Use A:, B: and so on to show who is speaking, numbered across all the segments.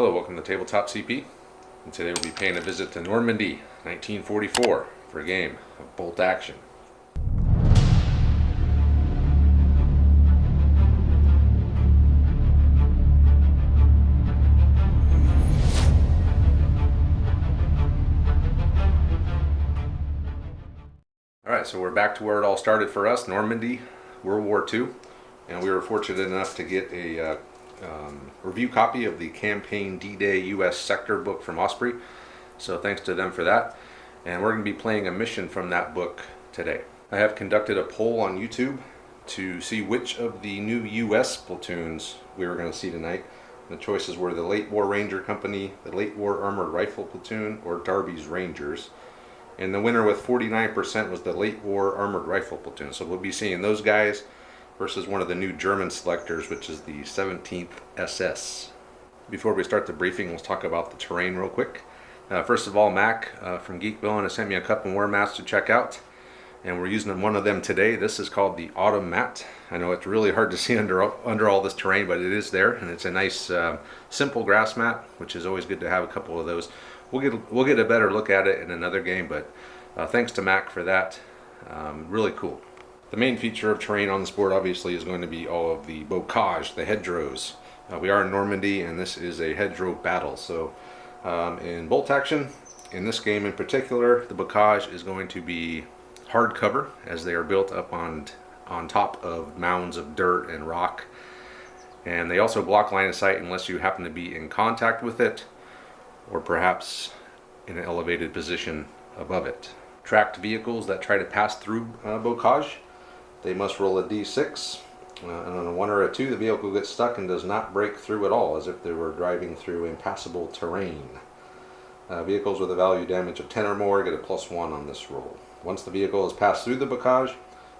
A: Hello, welcome to Tabletop CP, and today we'll be paying a visit to Normandy, 1944, for a game of bolt action. Alright, so we're back to where it all started for us, Normandy, World War II, and we were fortunate enough to get a review copy of the Campaign D-Day U.S. Sector book from Osprey, so thanks to them for that. And we're going to be playing a mission from that book today. I have conducted a poll on YouTube to see which of the new U.S. platoons we were going to see tonight. The choices were the Late War Ranger Company, the Late War Armored Rifle Platoon, or Darby's Rangers. And the winner with 49% was the Late War Armored Rifle Platoon. So we'll be seeing those guys versus one of the new German selectors, which is the 17th SS. Before we start the briefing, let's talk about the terrain real quick. First of all, Mac from Geekville has sent me a couple more maps to check out, and we're using one of them today. This is called the Autumn Mat. I know it's really hard to see under all this terrain, but it is there, and it's a nice simple grass mat, which is always good to have a couple of those. We'll get a better look at it in another game, but thanks to Mac for that. Really cool. The main feature of terrain on this board obviously is going to be all of the bocage, the hedgerows. We are in Normandy, and this is a hedgerow battle. So in bolt action, in this game in particular, the bocage is going to be hard cover, as they are built up on top of mounds of dirt and rock. And they also block line of sight unless you happen to be in contact with it, or perhaps in an elevated position above it. Tracked vehicles that try to pass through bocage, they must roll a d6, and on a 1 or a 2 the vehicle gets stuck and does not break through at all, as if they were driving through impassable terrain. Vehicles with a value damage of 10 or more get a +1 on this roll. Once the vehicle has passed through the bocage,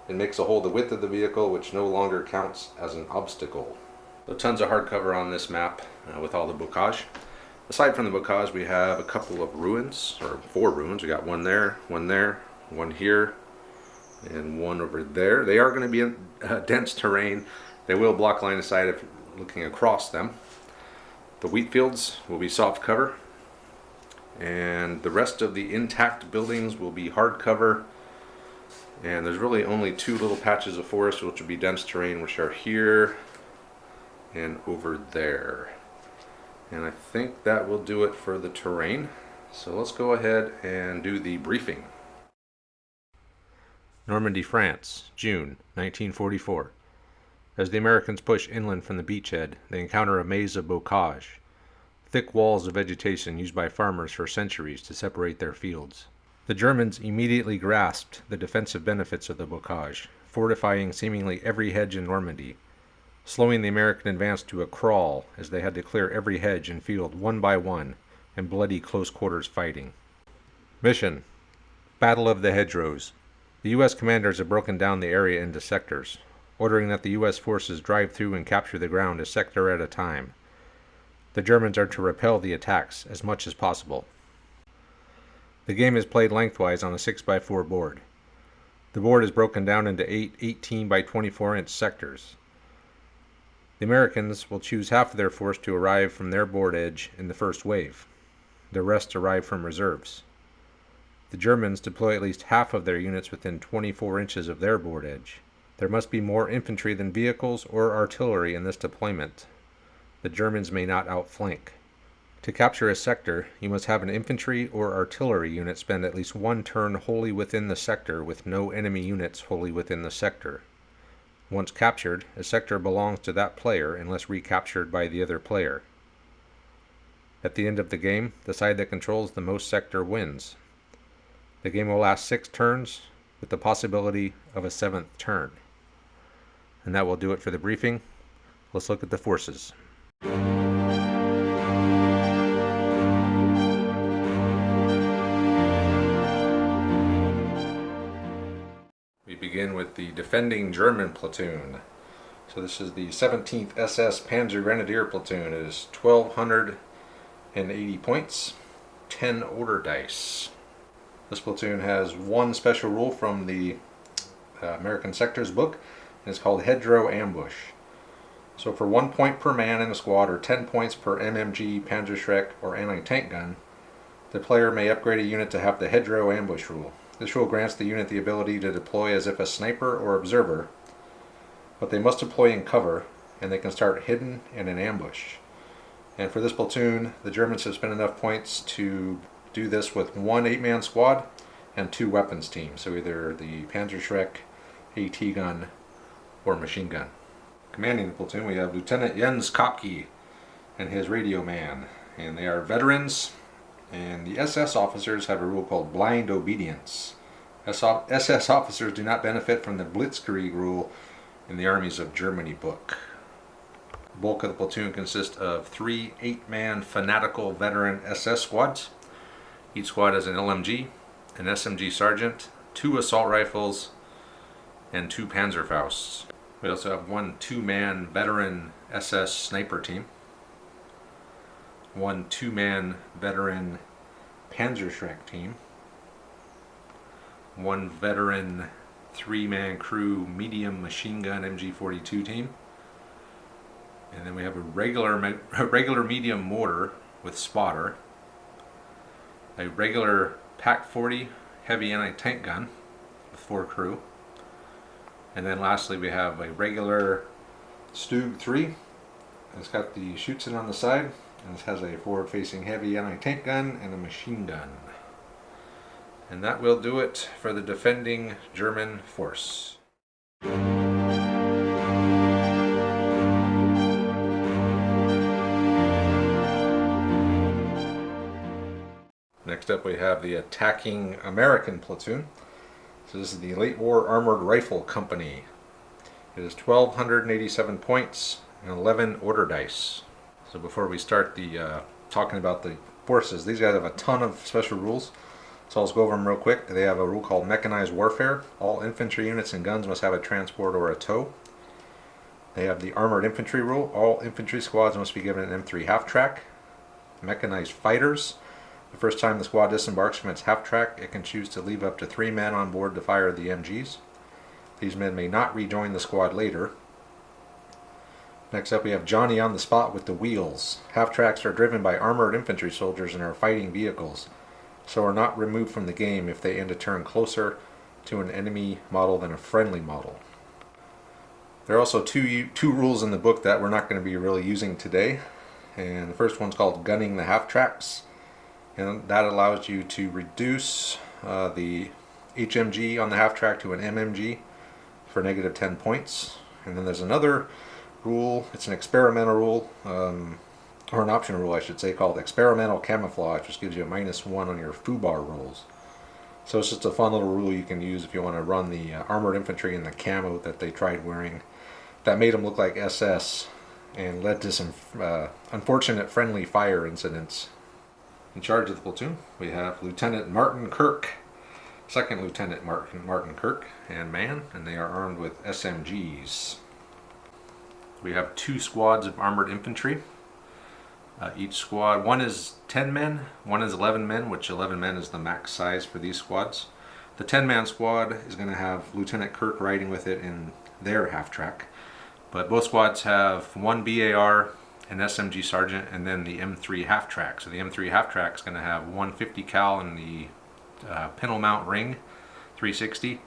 A: it makes a hole the width of the vehicle, which no longer counts as an obstacle. So tons of hardcover on this map with all the bocage. Aside from the bocage, we have a couple of ruins, or 4 ruins. We got one there, one here, and one over there. They are going to be in dense terrain. They will block line of sight if looking across them. The wheat fields will be soft cover, and the rest of the intact buildings will be hard cover. And there's really only 2 little patches of forest which will be dense terrain, which are here and over there. And I think that will do it for the terrain. So let's go ahead and do the briefing. Normandy, France, June 1944. As the Americans push inland from the beachhead, they encounter a maze of bocage, thick walls of vegetation used by farmers for centuries to separate their fields. The Germans immediately grasped the defensive benefits of the bocage, fortifying seemingly every hedge in Normandy, slowing the American advance to a crawl as they had to clear every hedge and field one by one in bloody close-quarters fighting. Mission: Battle of the Hedgerows. The U.S. commanders have broken down the area into sectors, ordering that the U.S. forces drive through and capture the ground a sector at a time. The Germans are to repel the attacks as much as possible. The game is played lengthwise on a 6x4 board. The board is broken down into 8 18x24-inch sectors. The Americans will choose half of their force to arrive from their board edge in the first wave. The rest arrive from reserves. The Germans deploy at least half of their units within 24 inches of their board edge. There must be more infantry than vehicles or artillery in this deployment. The Germans may not outflank. To capture a sector, you must have an infantry or artillery unit spend at least 1 turn wholly within the sector with no enemy units wholly within the sector. Once captured, a sector belongs to that player unless recaptured by the other player. At the end of the game, the side that controls the most sector wins. The game will last 6 turns, with the possibility of a 7th turn. And that will do it for the briefing. Let's look at the forces. We begin with the defending German platoon. So this is the 17th SS Panzer Grenadier Platoon. It is 1,280 points, 10 order dice. This platoon has 1 special rule from the American Sectors book, and it's called Hedgerow Ambush. So for 1 point per man in a squad, or 10 points per MMG, Panzerschreck, or anti-tank gun, the player may upgrade a unit to have the Hedgerow ambush rule. This rule grants the unit the ability to deploy as if a sniper or observer, but they must deploy in cover, and they can start hidden in an ambush. And for this platoon, the Germans have spent enough points to do this with 1 8-man squad and 2 weapons teams, so either the Panzerschreck, AT gun, or machine gun. Commanding the platoon, we have Lieutenant Jens Kopke and his radio man, and they are veterans, and the SS officers have a rule called blind obedience. SS officers do not benefit from the Blitzkrieg rule in the Armies of Germany book. The bulk of the platoon consists of 3 8-man fanatical veteran SS squads. Each squad has an LMG, an SMG sergeant, 2 assault rifles, and 2 Panzerfausts. We also have 1 2-man veteran SS sniper team, 1 2-man veteran Panzerschreck team, 1 veteran 3-man crew medium machine gun MG42 team, and then we have a regular medium mortar with spotter, a regular PaK-40 heavy anti-tank gun with 4 crew, and then lastly we have a regular Stug 3. It's got the shoots in on the side, and it has a forward-facing heavy anti-tank gun and a machine gun. And that will do it for the defending German force. Next up we have the attacking American platoon. So this is the Late War Armored Rifle Company. It is 1,287 points and 11 order dice. So before we start talking about the forces, these guys have a ton of special rules. So I'll go over them real quick. They have a rule called Mechanized Warfare. All infantry units and guns must have a transport or a tow. They have the Armored Infantry rule. All infantry squads must be given an M3 half-track. Mechanized Fighters. The first time the squad disembarks from its half-track, it can choose to leave up to 3 men on board to fire the MGs. These men may not rejoin the squad later. Next up we have Johnny on the spot with the wheels. Half-tracks are driven by armored infantry soldiers and are fighting vehicles, so are not removed from the game if they end a turn closer to an enemy model than a friendly model. There are also two rules in the book that we're not going to be really using today. And the first one's called Gunning the Half-Tracks. And that allows you to reduce the HMG on the half-track to an MMG for negative 10 points. And then there's another rule, it's an experimental rule, or an optional rule I should say, called Experimental Camouflage, which gives you a -1 on your FUBAR rolls. So it's just a fun little rule you can use if you want to run the armored infantry in the camo that they tried wearing. That made them look like SS and led to some unfortunate friendly fire incidents. In charge of the platoon, we have Lieutenant Martin Kirk, Second Lieutenant Martin Kirk and man, and they are armed with SMGs. We have 2 squads of armored infantry. Each squad, one is 10 men, one is 11 men, which 11 men is the max size for these squads. The 10-man squad is going to have Lieutenant Kirk riding with it in their half-track. But both squads have 1 BAR, an SMG sergeant, and then the M3 half-track. So the M3 half-track is going to have 150 cal in the pintle mount ring, 360.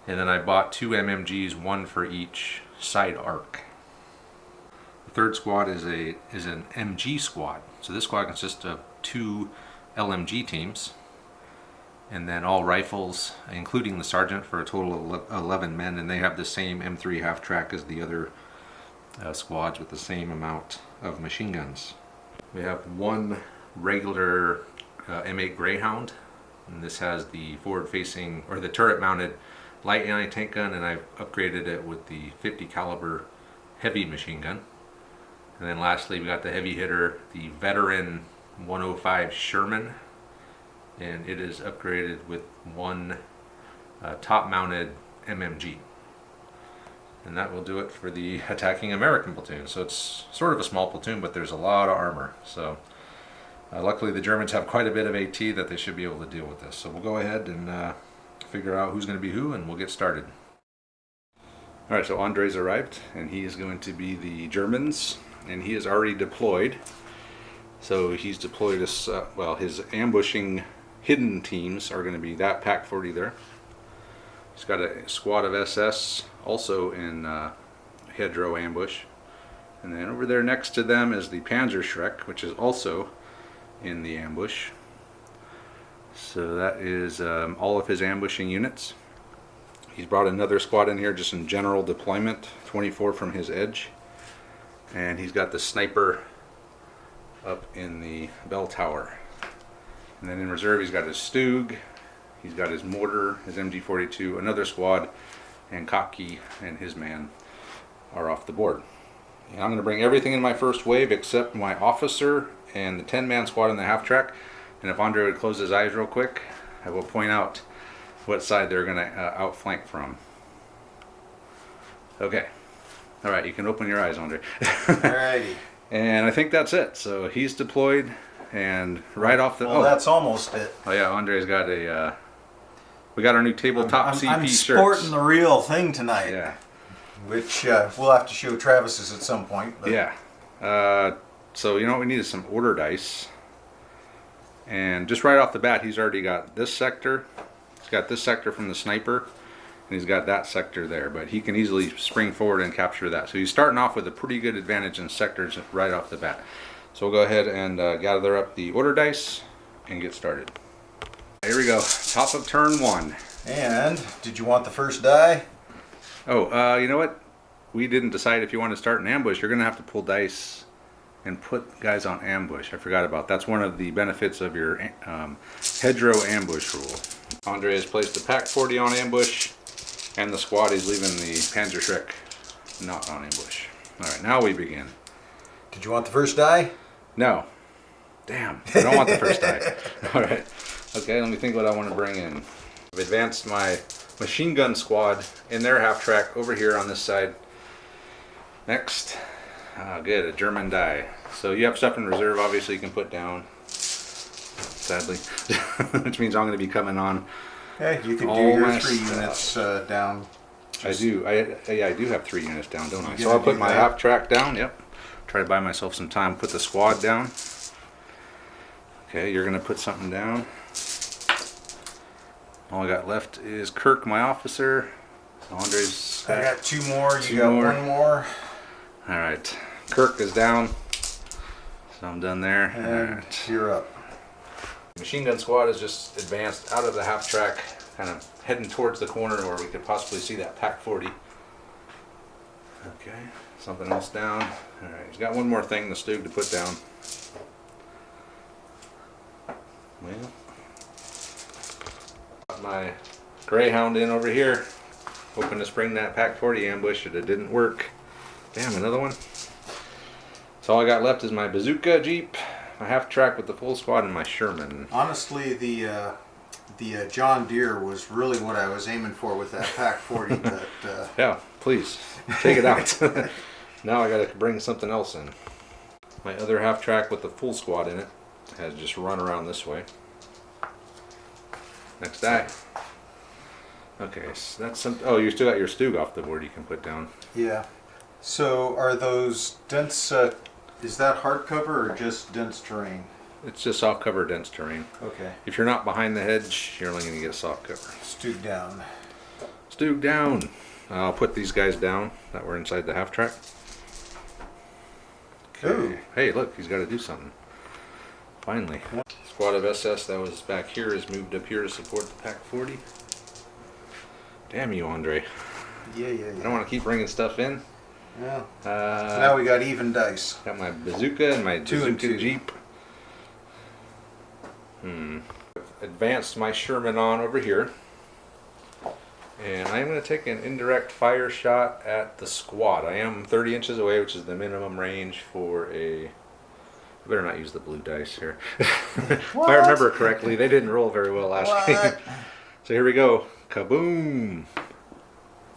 A: And then I bought 2 MMGs, 1 for each side arc. The third squad is an MG squad. So this squad consists of 2 LMG teams, and then all rifles, including the sergeant, for a total of 11 men, and they have the same M3 half-track as the other squads with the same amount of machine guns. We have 1 regular M8 Greyhound, and this has the forward-facing, or the turret-mounted light anti-tank gun, and I've upgraded it with the 50 caliber heavy machine gun. And then lastly, we got the heavy hitter, the veteran 105 Sherman, and it is upgraded with 1 top-mounted MMG. And that will do it for the attacking American platoon. So it's sort of a small platoon, but there's a lot of armor. So luckily the Germans have quite a bit of AT that they should be able to deal with this. So we'll go ahead and figure out who's going to be who, and we'll get started. All right, so Andre's arrived, and he is going to be the Germans, and he is already deployed. So he's deployed his, well, his ambushing hidden teams are going to be that Pack 40 there. He's got a squad of SS also in Hedgerow ambush. And then over there next to them is the Panzerschreck, which is also in the ambush. So that is all of his ambushing units. He's brought another squad in here just in general deployment, 24 from his edge. And he's got the sniper up in the bell tower. And then in reserve he's got his Stug, he's got his mortar, his MG42, another squad, and Kocky and his man are off the board. And I'm going to bring everything in my first wave except my officer and the 10-man squad in the half track. And if Andre would close his eyes real quick, I will point out what side they're going to outflank from. Okay. All right, you can open your eyes, Andre.
B: Alrighty.
A: And I think that's it. So he's deployed, and right off the...
B: Well, that's almost it.
A: Oh yeah, Andre's got a... we got our new Tabletop CP
B: I'm
A: shirts.
B: sporting the real thing tonight.
A: Yeah.
B: Which we'll have to show Travis's at some point. But.
A: Yeah. So you know what we need is some order dice. And just right off the bat, he's already got this sector. He's got this sector from the sniper, and he's got that sector there. But he can easily spring forward and capture that. So he's starting off with a pretty good advantage in sectors right off the bat. So we'll go ahead and gather up the order dice and get started. Here we go. Top of turn 1.
B: And did you want the first die?
A: Oh, you know what? We didn't decide if you want to start an ambush. You're going to have to pull dice and put guys on ambush. I forgot about that. That's one of the benefits of your Hedgerow ambush rule. Andre has placed the Pack 40 on ambush, and the squad is leaving the Panzerschreck not on ambush. All right, now we begin.
B: Did you want the first die?
A: No. Damn, I don't want the first die. All right. Okay, let me think what I want to bring in. I've advanced my machine gun squad in their half track over here on this side. Next. Good, a German die. So you have stuff in reserve, obviously you can put down, sadly, which means I'm going to be coming on.
B: Okay, you can do your 3 units down.
A: I do have 3 units down, don't I? So I'll put my half track down, yep. Try to buy myself some time, put the squad down. Okay, you're going to put something down. All I got left is Kirk, my officer. Andre's...
B: I got 2 more, you got 1 more.
A: Alright, Kirk is down, so I'm done there.
B: And you're up.
A: Machine gun squad is just advanced out of the half track, kind of heading towards the corner where we could possibly see that Pack 40. Okay, something else down. Alright, he's got one more thing, the Stug, to put down. Well, got my Greyhound in over here, hoping to spring that Pack 40 ambush, but it didn't work. Damn, another one. So all I got left is my bazooka jeep, my half track with the full squad, and my Sherman.
B: Honestly, the John Deere was really what I was aiming for with that Pack 40. But
A: yeah, please take it out. Now I got to bring something else in. My other half track with the full squad in it has just run around this way. Next die. Okay, so that's some. Oh, you still got your Stug off the board. You can put down.
B: Yeah. So are those dense, is that hardcover or just dense terrain?
A: It's just soft cover, dense terrain.
B: Okay.
A: If you're not behind the hedge, you're only going to get soft cover.
B: Stug down.
A: Stug down. I'll put these guys down that were inside the half track. Okay.
B: Ooh.
A: Hey, look, he's got to do something. Finally. Squad of SS that was back here is moved up here to support the Pack 40. Damn you, Andre.
B: Yeah.
A: I don't want to keep bringing stuff in.
B: Yeah. So now we got even dice.
A: Got my bazooka and my
B: 2 and 2.
A: bazooka jeep. Advanced my Sherman on over here. And I'm going to take an indirect fire shot at the squad. I am 30 inches away, which is the minimum range for a... I better not use the blue dice here. If I remember correctly, they didn't roll very well last game. So here we go. Kaboom!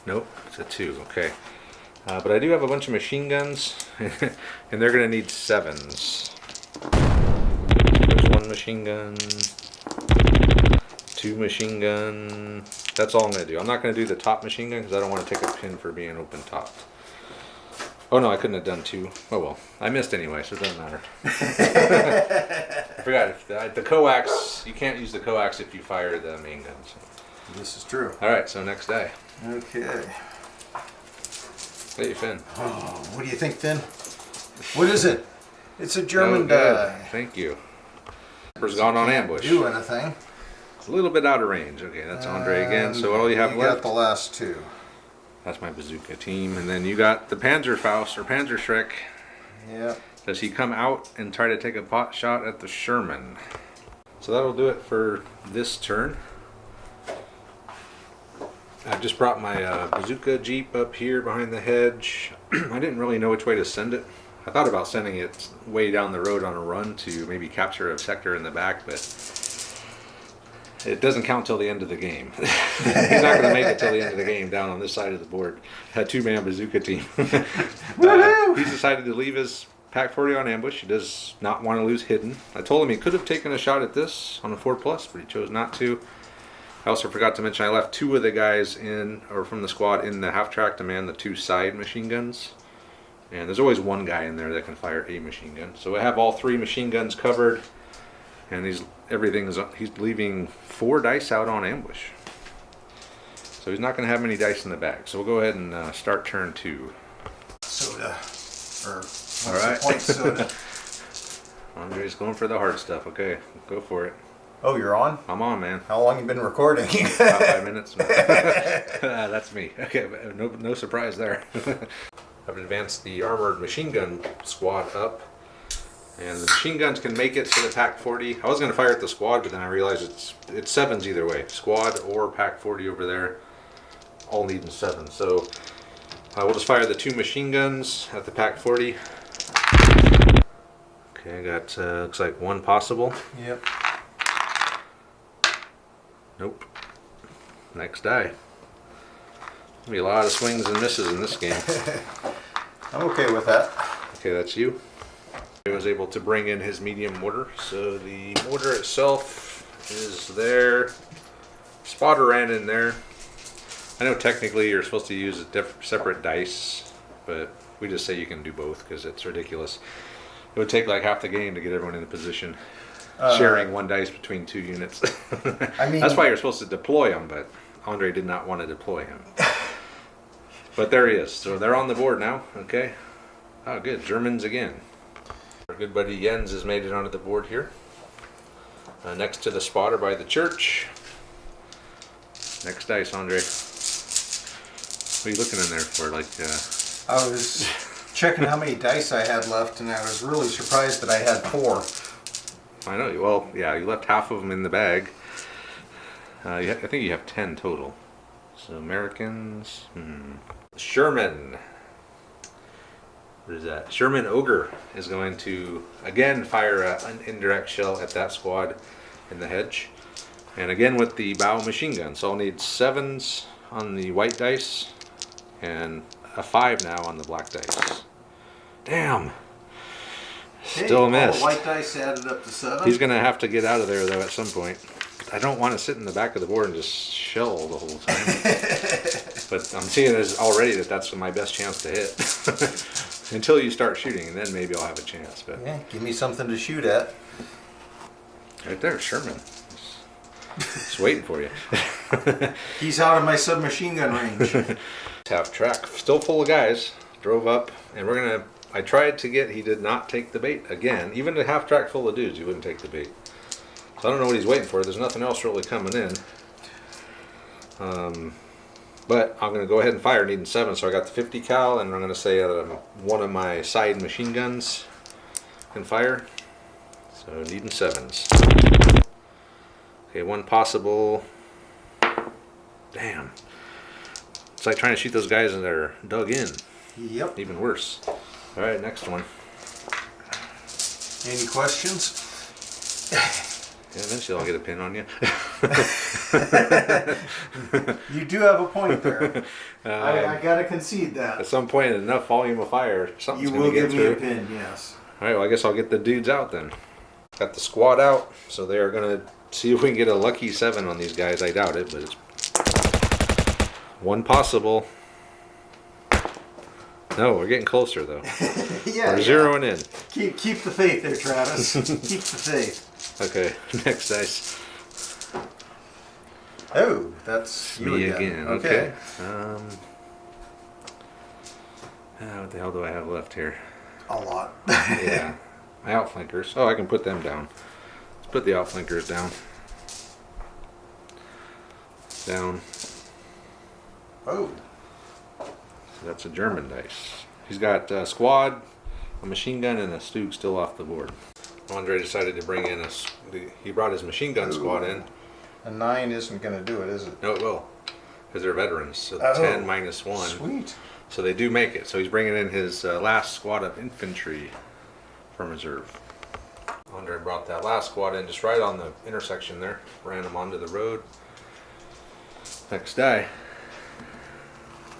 A: Nope, it's a 2. Okay. But I do have a bunch of machine guns, and they're going to need 7s. There's 1 machine gun, 2 machine gun. That's all I'm going to do. I'm not going to do the top machine gun because I don't want to take a pin for being open topped. Oh no, I couldn't have done 2. Oh well, I missed anyway, so it doesn't matter. I forgot, the coax, you can't use the coax if you fire the main gun. So.
B: This is true.
A: Alright, so next die.
B: Okay.
A: Hey, Finn.
B: Oh, what do you think, Finn? What is it? It's a German
A: good.
B: die.
A: Thank you. Has gone on ambush.
B: Do anything.
A: It's a little bit out of range. Okay, that's Andre again. So all you have
B: You
A: left.
B: got the last 2.
A: That's my bazooka team. And then you got the Panzerfaust or Panzerschreck.
B: Yep.
A: Does he come out and try to take a pot shot at the Sherman? So that'll do it for this turn. I just brought my bazooka Jeep up here behind the hedge. I didn't really know which way to send it. I thought about sending it way down the road on a run to maybe capture a sector in the back, but it doesn't count till the end of the game. He's not going to make it till the end of the game down on this side of the board. A 2-man bazooka team. He's decided to leave his Pack 40 on ambush. He does not want to lose hidden. I told him he could have taken a shot at this on a 4+, but he chose not to. I also forgot to mention I left 2 of the guys in, or from the squad, in the half-track to man the 2 side machine guns. And there's always one guy in there that can fire a machine gun. So I have all 3 machine guns covered, and he's leaving 4 dice out on ambush. So he's not going to have many dice in the bag. So we'll go ahead and start turn 2.
B: Soda. Or what's
A: All right.
B: the point, soda?
A: Andre's going for the hard stuff. Okay, go for it.
B: Oh, you're on?
A: I'm on, man.
B: How long you been recording?
A: About 5 minutes. That's me. Okay, no surprise there. I've advanced the armored machine gun squad up, and the machine guns can make it to the Pack 40. I was going to fire at the squad, but then I realized it's 7s either way. Squad or Pack 40 over there, all needing 7. So we'll just fire the 2 machine guns at the Pack 40. Okay, I got looks like 1 possible.
B: Yep.
A: Nope. Next die. There'll be a lot of swings and misses in this game.
B: I'm okay with that.
A: Okay, that's you. He was able to bring in his medium mortar. So the mortar itself is there. Spotter ran in there. I know technically you're supposed to use separate dice, but we just say you can do both because it's ridiculous. It would take like half the game to get everyone in the position. Sharing 1 dice between 2 units.
B: I mean,
A: that's why you're supposed to deploy him, but Andre did not want to deploy him. But there he is. So they're on the board now. Okay. Oh, good. Germans again. Our good buddy Jens has made it onto the board here. Next to the spotter by the church. Next dice, Andre. What are you looking in there for? Like,
B: I was checking how many dice I had left, and I was really surprised that I had 4.
A: I know. Well, yeah, you left half of them in the bag. I think you have 10 total. So Americans. Sherman. What is that? Sherman Ogre is going to again fire an indirect shell at that squad in the hedge, and again with the bow machine gun. So I'll need 7s on the white dice and a 5 now on the black dice. Damn. Still a miss.
B: White dice added up to 7.
A: He's going to have to get out of there, though, at some point. I don't want to sit in the back of the board and just shell the whole time. But I'm seeing already that that's my best chance to hit. Until you start shooting, and then maybe I'll have a chance. But
B: yeah, give me something to shoot at.
A: Right there, Sherman. Just waiting for you.
B: He's out of my submachine gun range.
A: Half track, still full of guys. Drove up, and we're going to... I tried to get, he did not take the bait again. Even the half track full of dudes, he wouldn't take the bait. So I don't know what he's waiting for. There's nothing else really coming in. But I'm going to go ahead and fire, needing 7. So I got the 50 cal, and I'm going to say one of my side machine guns can fire. So needing 7s. Okay, 1 possible. Damn. It's like trying to shoot those guys and they're dug in.
B: Yep.
A: Even worse. All right, next one.
B: Any questions?
A: Yeah, eventually I'll get a pin on you.
B: You do have a point there. I gotta concede that.
A: At some point, enough volume of fire, something's
B: You
A: going
B: will
A: to get
B: give me
A: through.
B: a pin, yes.
A: All right, well, I guess I'll get the dudes out then. Got the squad out, so they are going to see if we can get a lucky 7 on these guys. I doubt it, but it's One possible. No, we're getting closer though.
B: Yeah,
A: We're
B: yeah.
A: zeroing in.
B: Keep the faith there, Travis. Keep the faith.
A: Okay, next dice.
B: Oh, that's you
A: Me
B: again.
A: again. Okay. What the hell do I have left here?
B: A lot.
A: Yeah. My outflankers. Oh, I can put them down. Let's put the outflankers down. Down.
B: Oh.
A: So that's a German dice. He's got a squad, a machine gun, and a Stug still off the board. Andre decided to bring in he brought his machine gun squad in.
B: A 9 isn't going to do it, is it?
A: No, it will. Because they're veterans. So 10 minus 1.
B: Sweet.
A: So they do make it. So he's bringing in his last squad of infantry from reserve. Andre brought that last squad in just right on the intersection there. Ran them onto the road. Next die.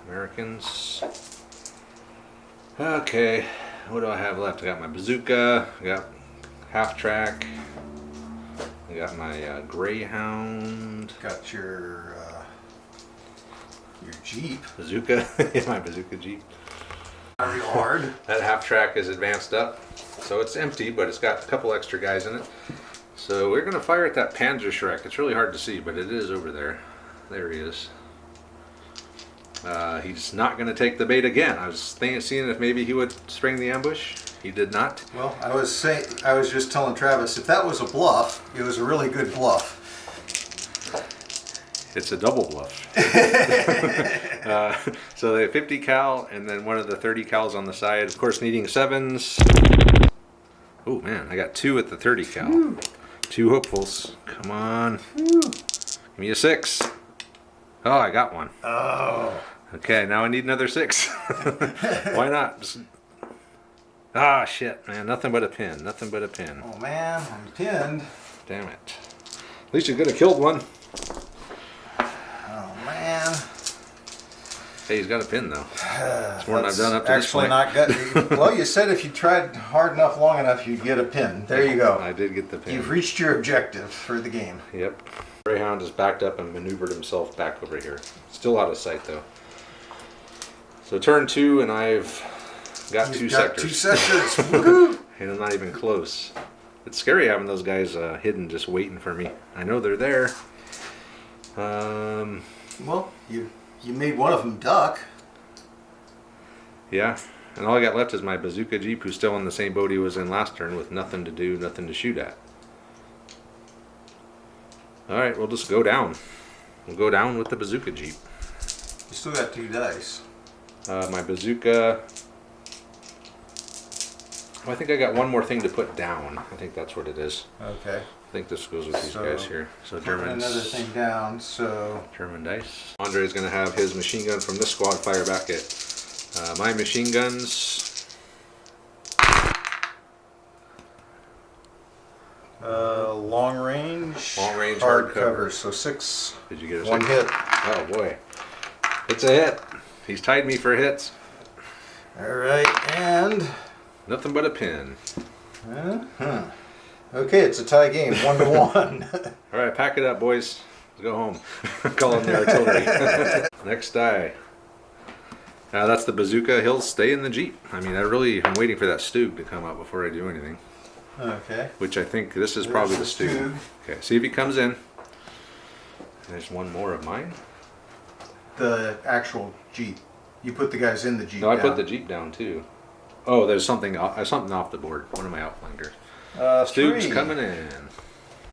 A: Americans. Okay. What do I have left? I got my bazooka. I got half track. I got my Greyhound.
B: Got your Jeep.
A: Bazooka. Yeah, my bazooka Jeep.
B: Not real hard.
A: That half track is advanced up. So it's empty, but it's got a couple extra guys in it. So we're going to fire at that Panzerschreck. It's really hard to see, but it is over there. There he is. He's not going to take the bait again. I was seeing if maybe he would spring the ambush. He did not.
B: Well, I was just telling Travis, if that was a bluff, it was a really good bluff.
A: It's a double bluff. So they have 50 cal and then one of the 30 cals on the side. Of course, needing 7s. Oh man, I got 2 at the 30 cal. Ooh. 2 hopefuls. Come on.
B: Ooh.
A: Give me a 6. Oh, I got one.
B: Oh.
A: Okay, now I need another 6. Why not? Ah, shit, man. Nothing but a pin. Nothing but a pin.
B: Oh, man. I'm pinned.
A: Damn it. At least you could have killed one.
B: Oh, man.
A: Hey, he's got a pin, though. It's more than I've done up to this point.
B: Actually not good. Well, you said if you tried hard enough, long enough, you'd get a pin. There you go.
A: I did get the pin.
B: You've reached your objective for the game.
A: Yep. Greyhound has backed up and maneuvered himself back over here. Still out of sight, though. So turn 2, and I've got
B: You've
A: 2
B: got
A: sectors.
B: 2 sectors. Woohoo!
A: And I'm not even close. It's scary having those guys hidden, just waiting for me. I know they're there.
B: Well, you made one of them duck.
A: Yeah. And all I got left is my bazooka Jeep, who's still in the same boat he was in last turn, with nothing to do, nothing to shoot at. Alright, we'll just go down. We'll go down with the bazooka Jeep.
B: You still got 2 dice.
A: My bazooka. Oh, I think I got one more thing to put down. I think that's what it is.
B: Okay.
A: I think this goes with these guys here. So
B: German. Another thing down. So
A: German dice. Andre's going to have his machine gun from this squad fire back at my machine guns.
B: long range.
A: Long range
B: hard
A: hardcover.
B: cover. So 6.
A: Did you get a
B: 1
A: 6?
B: hit.
A: Oh boy, it's a hit. He's tied me for hits.
B: All right, and
A: Nothing but a pin.
B: Okay, it's a tie game, 1-1.
A: All right, pack it up, boys. Let's go home. Call in the artillery. Next die. That's the bazooka. He'll stay in the Jeep. I mean, I'm waiting for that Stug to come out before I do anything.
B: Okay.
A: Which I think this is probably the Stug. Okay, see if he comes in. There's one more of mine.
B: The actual Jeep. You put the guys in the Jeep.
A: No, I put the Jeep down too. Oh, there's something off the board. One of my outflankers. Stug's
B: 3.
A: coming in.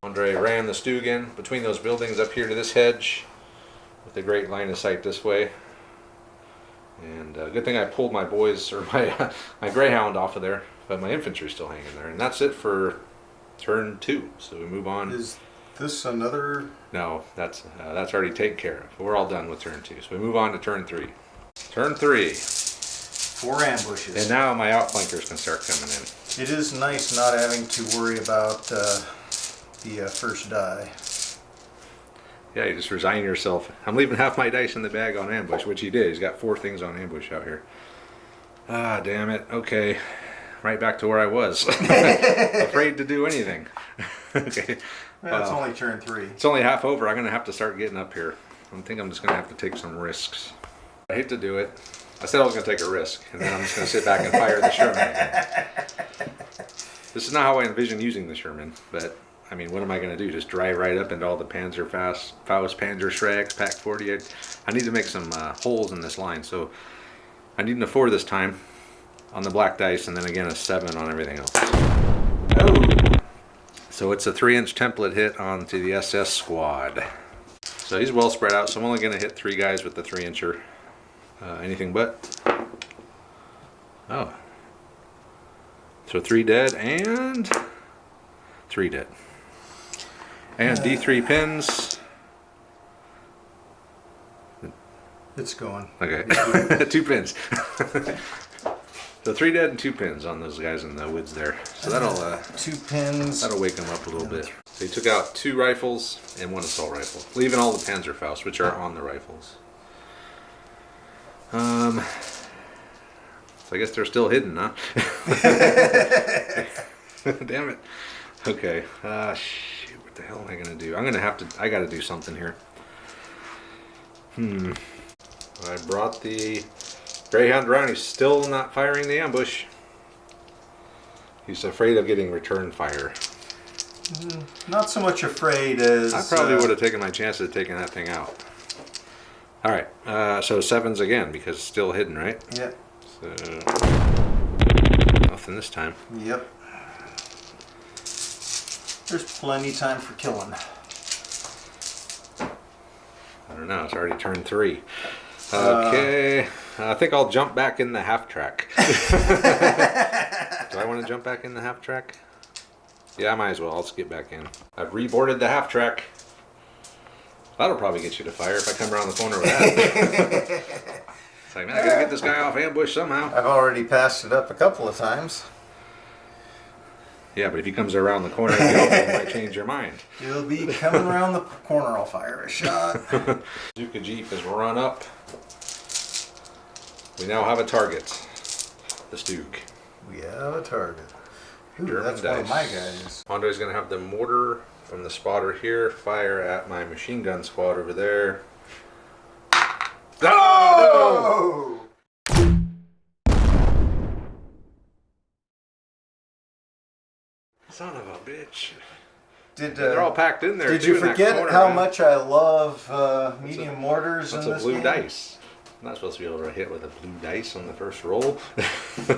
A: Andre ran the Stug in between those buildings up here to this hedge with a great line of sight this way. And good thing I pulled my boys, or my Greyhound off of there, but my infantry's still hanging there. And that's it for turn 2. So we move on.
B: Is this another?
A: No, that's already taken care of. We're all done with turn 2. So we move on to turn 3. Turn 3.
B: 4 ambushes.
A: And now my outflankers can start coming in.
B: It is nice not having to worry about the first die.
A: Yeah, you just resign yourself. I'm leaving half my dice in the bag on ambush, which he did. He's got 4 things on ambush out here. Ah, damn it. Okay. Right back to where I was. Afraid to do anything. Okay.
B: Well, it's only turn 3.
A: It's only half over. I'm going to have to start getting up here. I think I'm just going to have to take some risks. I hate to do it. I said I was going to take a risk, and then I'm just going to sit back and fire the Sherman again. This is not how I envision using the Sherman, but I mean, what am I going to do? Just drive right up into all the Faust Panzer Schrecks, Pack 40? I need to make some holes in this line, so I need an 4 this time on the black dice, and then again a 7 on everything else. Oh! So it's a 3-inch template hit onto the SS squad. So he's well spread out, so I'm only going to hit 3 guys with the 3-incher. Anything but. Oh. So 3 dead and 3 dead. And D3 pins.
B: It's going.
A: Okay. 2 pins. So 3 dead and 2 pins on those guys in the woods there. So that'll
B: 2 pins.
A: That'll wake them up a little bit. So he took out 2 rifles and 1 assault rifle, leaving all the Panzerfaust, which are on the rifles. So I guess they're still hidden, huh? Damn it. Okay. Shoot, what the hell am I gonna do? I gotta do something here. I brought the Greyhound around. He's still not firing the ambush. He's afraid of getting return fire.
B: Not so much afraid as...
A: I probably would have taken my chances of taking that thing out. Alright, so 7s again, because it's still hidden, right?
B: Yep.
A: So, nothing this time.
B: Yep. There's plenty time for killing.
A: I don't know, it's already turned 3. Okay, I think I'll jump back in the half track. Do I want to jump back in the half track? Yeah, I might as well. I'll just get back in. I've reboarded the half track. That'll probably get you to fire if I come around the corner with that. It's like, man, I gotta get this guy off ambush somehow.
B: I've already passed it up a couple of times.
A: Yeah, but if he comes around the corner, you might change your mind.
B: He'll be coming around the corner. I'll fire a shot.
A: Zuka Jeep has run up. We now have a target. The Stug.
B: We have a target. Ooh,
A: German
B: that's
A: dice.
B: one of my guys.
A: Andre's going to have the mortar from the spotter here fire at my machine gun squad over there. Oh! Son of a bitch. They're all packed in there.
B: Did
A: too,
B: you
A: in that
B: forget
A: corner,
B: how
A: man.
B: much I love medium mortars in
A: That's a
B: this
A: blue
B: game?
A: dice. I'm not supposed to be able to hit with a blue dice on the first roll.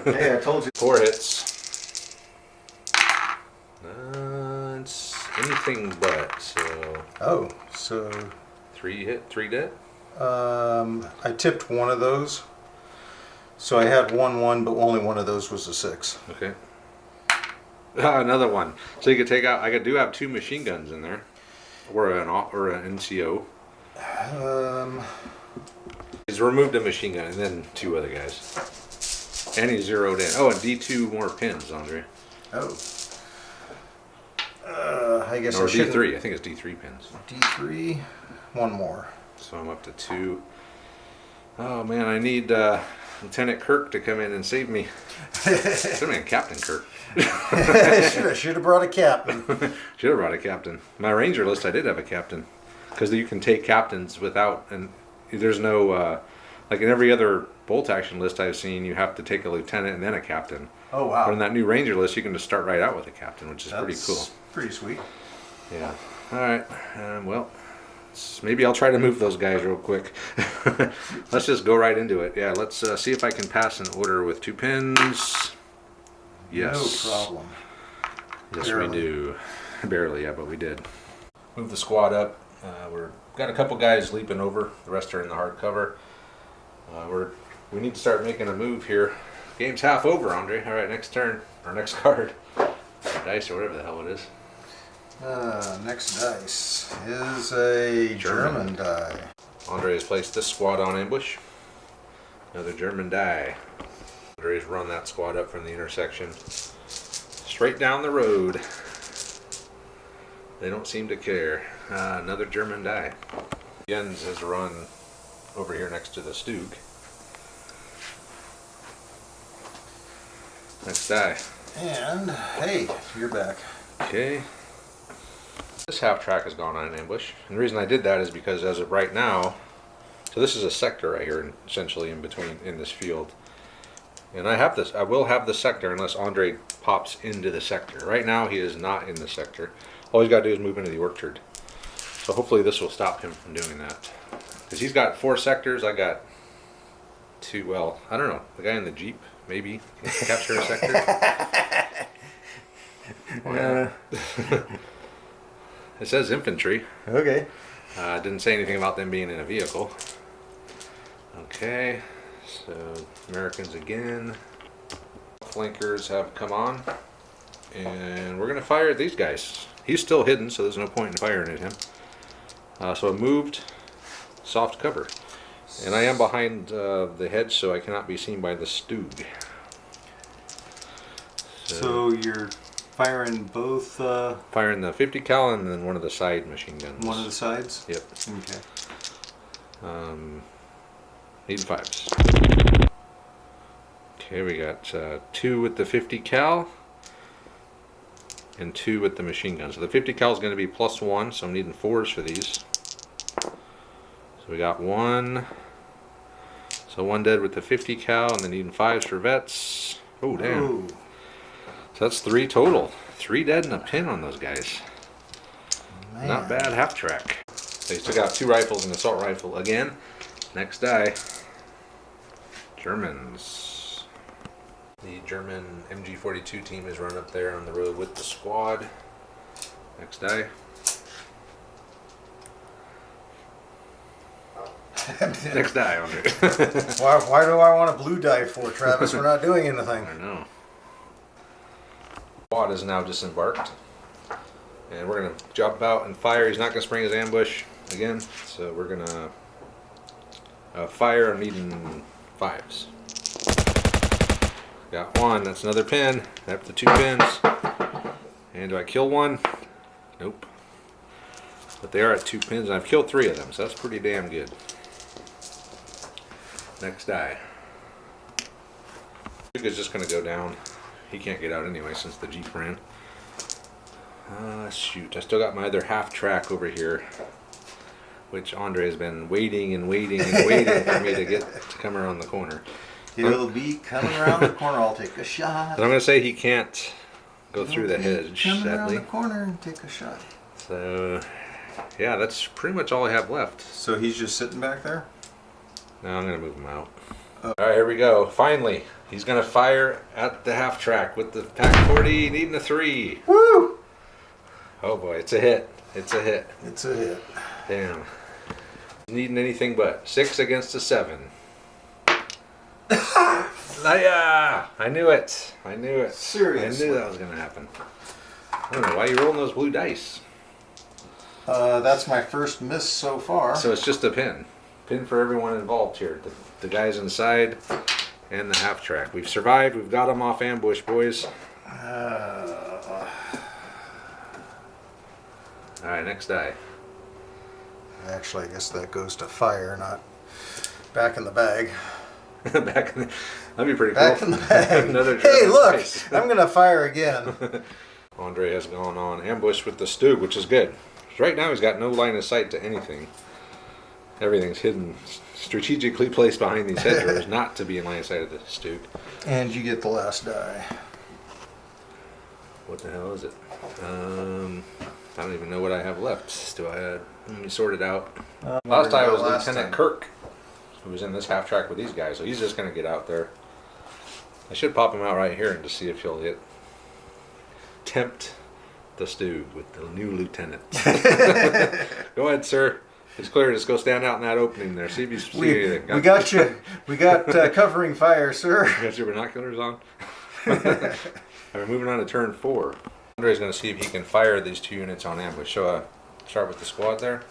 B: Hey, I told you.
A: 4 hits. It's anything but, so...
B: Oh, so...
A: 3 hit, 3 dead?
B: I tipped one of those. So I had 1-1, but only one of those was a 6.
A: Okay. Another one. So you could take out... I do have 2 machine guns in there. Or an NCO. He's removed a machine gun and then 2 other guys. And he zeroed in. Oh, and D2 more pins, Andre.
B: Oh. I guess
A: Or
B: I shouldn't.
A: D3. I think it's D3 pins.
B: D3. 1 more.
A: So I'm up to 2. Oh man, I need Lieutenant Kirk to come in and save me. Should have been Captain Kirk.
B: Should have brought a captain.
A: Should have brought a captain. My Ranger list, I did have a captain. Because you can take captains without, and there's no, like in every other bolt action list I've seen, you have to take a lieutenant and then a captain.
B: Oh wow.
A: But in that new Ranger list, you can just start right out with a captain, which is pretty cool.
B: Pretty sweet.
A: Yeah. Alright, well, maybe I'll try to move those guys real quick. Let's just go right into it. Yeah, let's see if I can pass an order with 2 pins. Yes.
B: No problem.
A: Yes,
B: Barely.
A: we do. Barely, yeah, but we did. Move the squad up. We're got a couple guys leaping over. The rest are in the hard cover. We need to start making a move here. Game's half over, Andre. All right, next turn or next card. Dice or whatever the hell it is.
B: Next dice is a German die.
A: Andre has placed this squad on ambush. Another German die. Andre's run that squad up from the intersection. Straight down the road. They don't seem to care. Another German die. Jens has run over here next to the Stug. Next die.
B: And hey, you're back.
A: Okay. This half track has gone on an ambush. And the reason I did that is because as of right now, so this is a sector right here, essentially in between in this field. And I will have the sector unless Andre pops into the sector. Right now he is not in the sector. All he's got to do is move into the orchard. So hopefully this will stop him from doing that. Because he's got 4 sectors, I got 2, well, I don't know. The guy in the Jeep, maybe, can capture a sector. It says infantry.
B: Okay.
A: Didn't say anything about them being in a vehicle. Okay, so Americans again. Flankers have come on. And we're going to fire at these guys. He's still hidden, so there's no point in firing at him. So I moved soft cover. And I am behind the hedge, so I cannot be seen by the Stoog.
B: So you're firing both...
A: Firing the 50 cal and then one of the side machine guns.
B: One of the sides?
A: Yep.
B: Okay.
A: Need 5s. Okay, we got 2 with the 50 cal and 2 with the machine gun. So the 50 cal is going to be +1, so I'm needing 4s for these. So we got 1. So 1 dead with the 50 cal, and then needing 5s for vets. Oh, damn.
B: Ooh.
A: So that's 3 total. 3 dead and a pin on those guys.
B: Man.
A: Not bad half track. They still got 2 rifles and assault rifle again. Next die. Germans. The German MG42 team is run up there on the road with the squad. Next die. Next die on it.
B: Why do I want a blue die for, Travis? We're not doing anything.
A: I know. Squad is now disembarked. And we're going to jump out and fire. He's not going to spring his ambush again. So we're going to fire. I'm needing 5s. Got 1. That's another pin. Up to 2 pins. And do I kill 1? Nope. But they are at 2 pins. And I've killed 3 of them. So that's pretty damn good. Next die. Duke is just going to go down. He can't get out anyway since the Jeep ran. Shoot, I still got my other half track over here, which Andre has been waiting and waiting and waiting for me to get to come around the corner.
B: He'll be coming around the corner. I'll take a shot.
A: And I'm going to say he can't go through the hedge,
B: Coming around
A: sadly.
B: the corner and take a shot.
A: So, yeah, that's pretty much all I have left.
B: So he's just sitting back there?
A: Now I'm going to move him out. Alright, here we go. Finally, he's going to fire at the half track with the Pack 40, needing a 3.
B: Woo!
A: Oh boy, it's a hit. It's a hit.
B: It's a hit.
A: Damn. Needing anything but 6 against a 7. I knew it. I knew it.
B: Seriously.
A: I knew that was going to happen. I don't know why you're rolling those blue dice.
B: That's my first miss so far.
A: So it's just a pin. Pin for everyone involved here. The guys inside and the half track. We've survived. We've got them off ambush, boys. Alright, next die.
B: Actually, I guess that goes to fire, not back in the bag.
A: Back in the, that'd be pretty
B: Back
A: cool.
B: in the bag.
A: Another
B: Hey,
A: German
B: look!
A: dice.
B: I'm going to fire again.
A: Andre has gone on ambush with the Stoog, which is good. Right now he's got no line of sight to anything. Everything's hidden, strategically placed behind these hedgerows, not to be in line of sight of the Stoog.
B: And you get the last die.
A: What the hell is it? I don't even know what I have left. Let me sort it out. Last time was Lieutenant Kirk, who was in this half track with these guys, so he's just going to get out there. I should pop him out right here and just see if he'll tempt the Stoog with the new lieutenant. Go ahead, sir. It's clear. Just go stand out in that opening there. See if you see anything.
B: We got you. We got covering fire, sir.
A: You got your binoculars on? We're moving on to turn 4. Andre's going to see if he can fire these 2 units on ambush. So start with the squad there.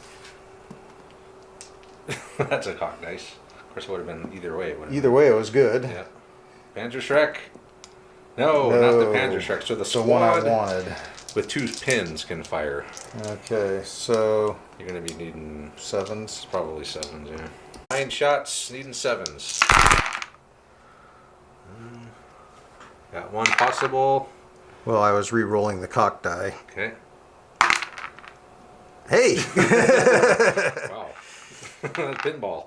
A: That's a cock dice. Of course, it would have been either way.
B: Either way, it was good.
A: Yeah. Panzerschreck? No, not the Panzerschreck. So the
B: The one I
A: squad
B: wanted.
A: with 2 pins can fire.
B: Okay, so
A: You're going to be needing
B: 7s.
A: probably 7s, yeah. 9 shots, needing 7s. Got 1 possible.
B: Well, I was re-rolling the cock die.
A: Okay.
B: Hey!
A: Wow. Pinball.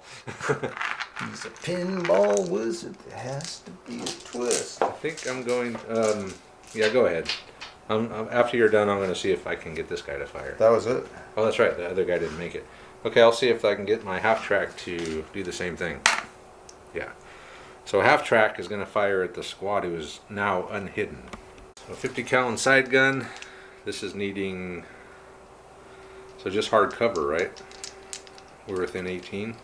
B: He's a pinball wizard. There has to be a twist.
A: I think I'm going, yeah, go ahead. After you're done, I'm going to see if I can get this guy to fire.
B: That was it?
A: Oh, that's right. The other guy didn't make it. Okay, I'll see if I can get my half track to do the same thing. Yeah. So half track is going to fire at the squad who is now unhidden. So 50 cal and side gun. This is needing, so just hard cover, right? We're within 18.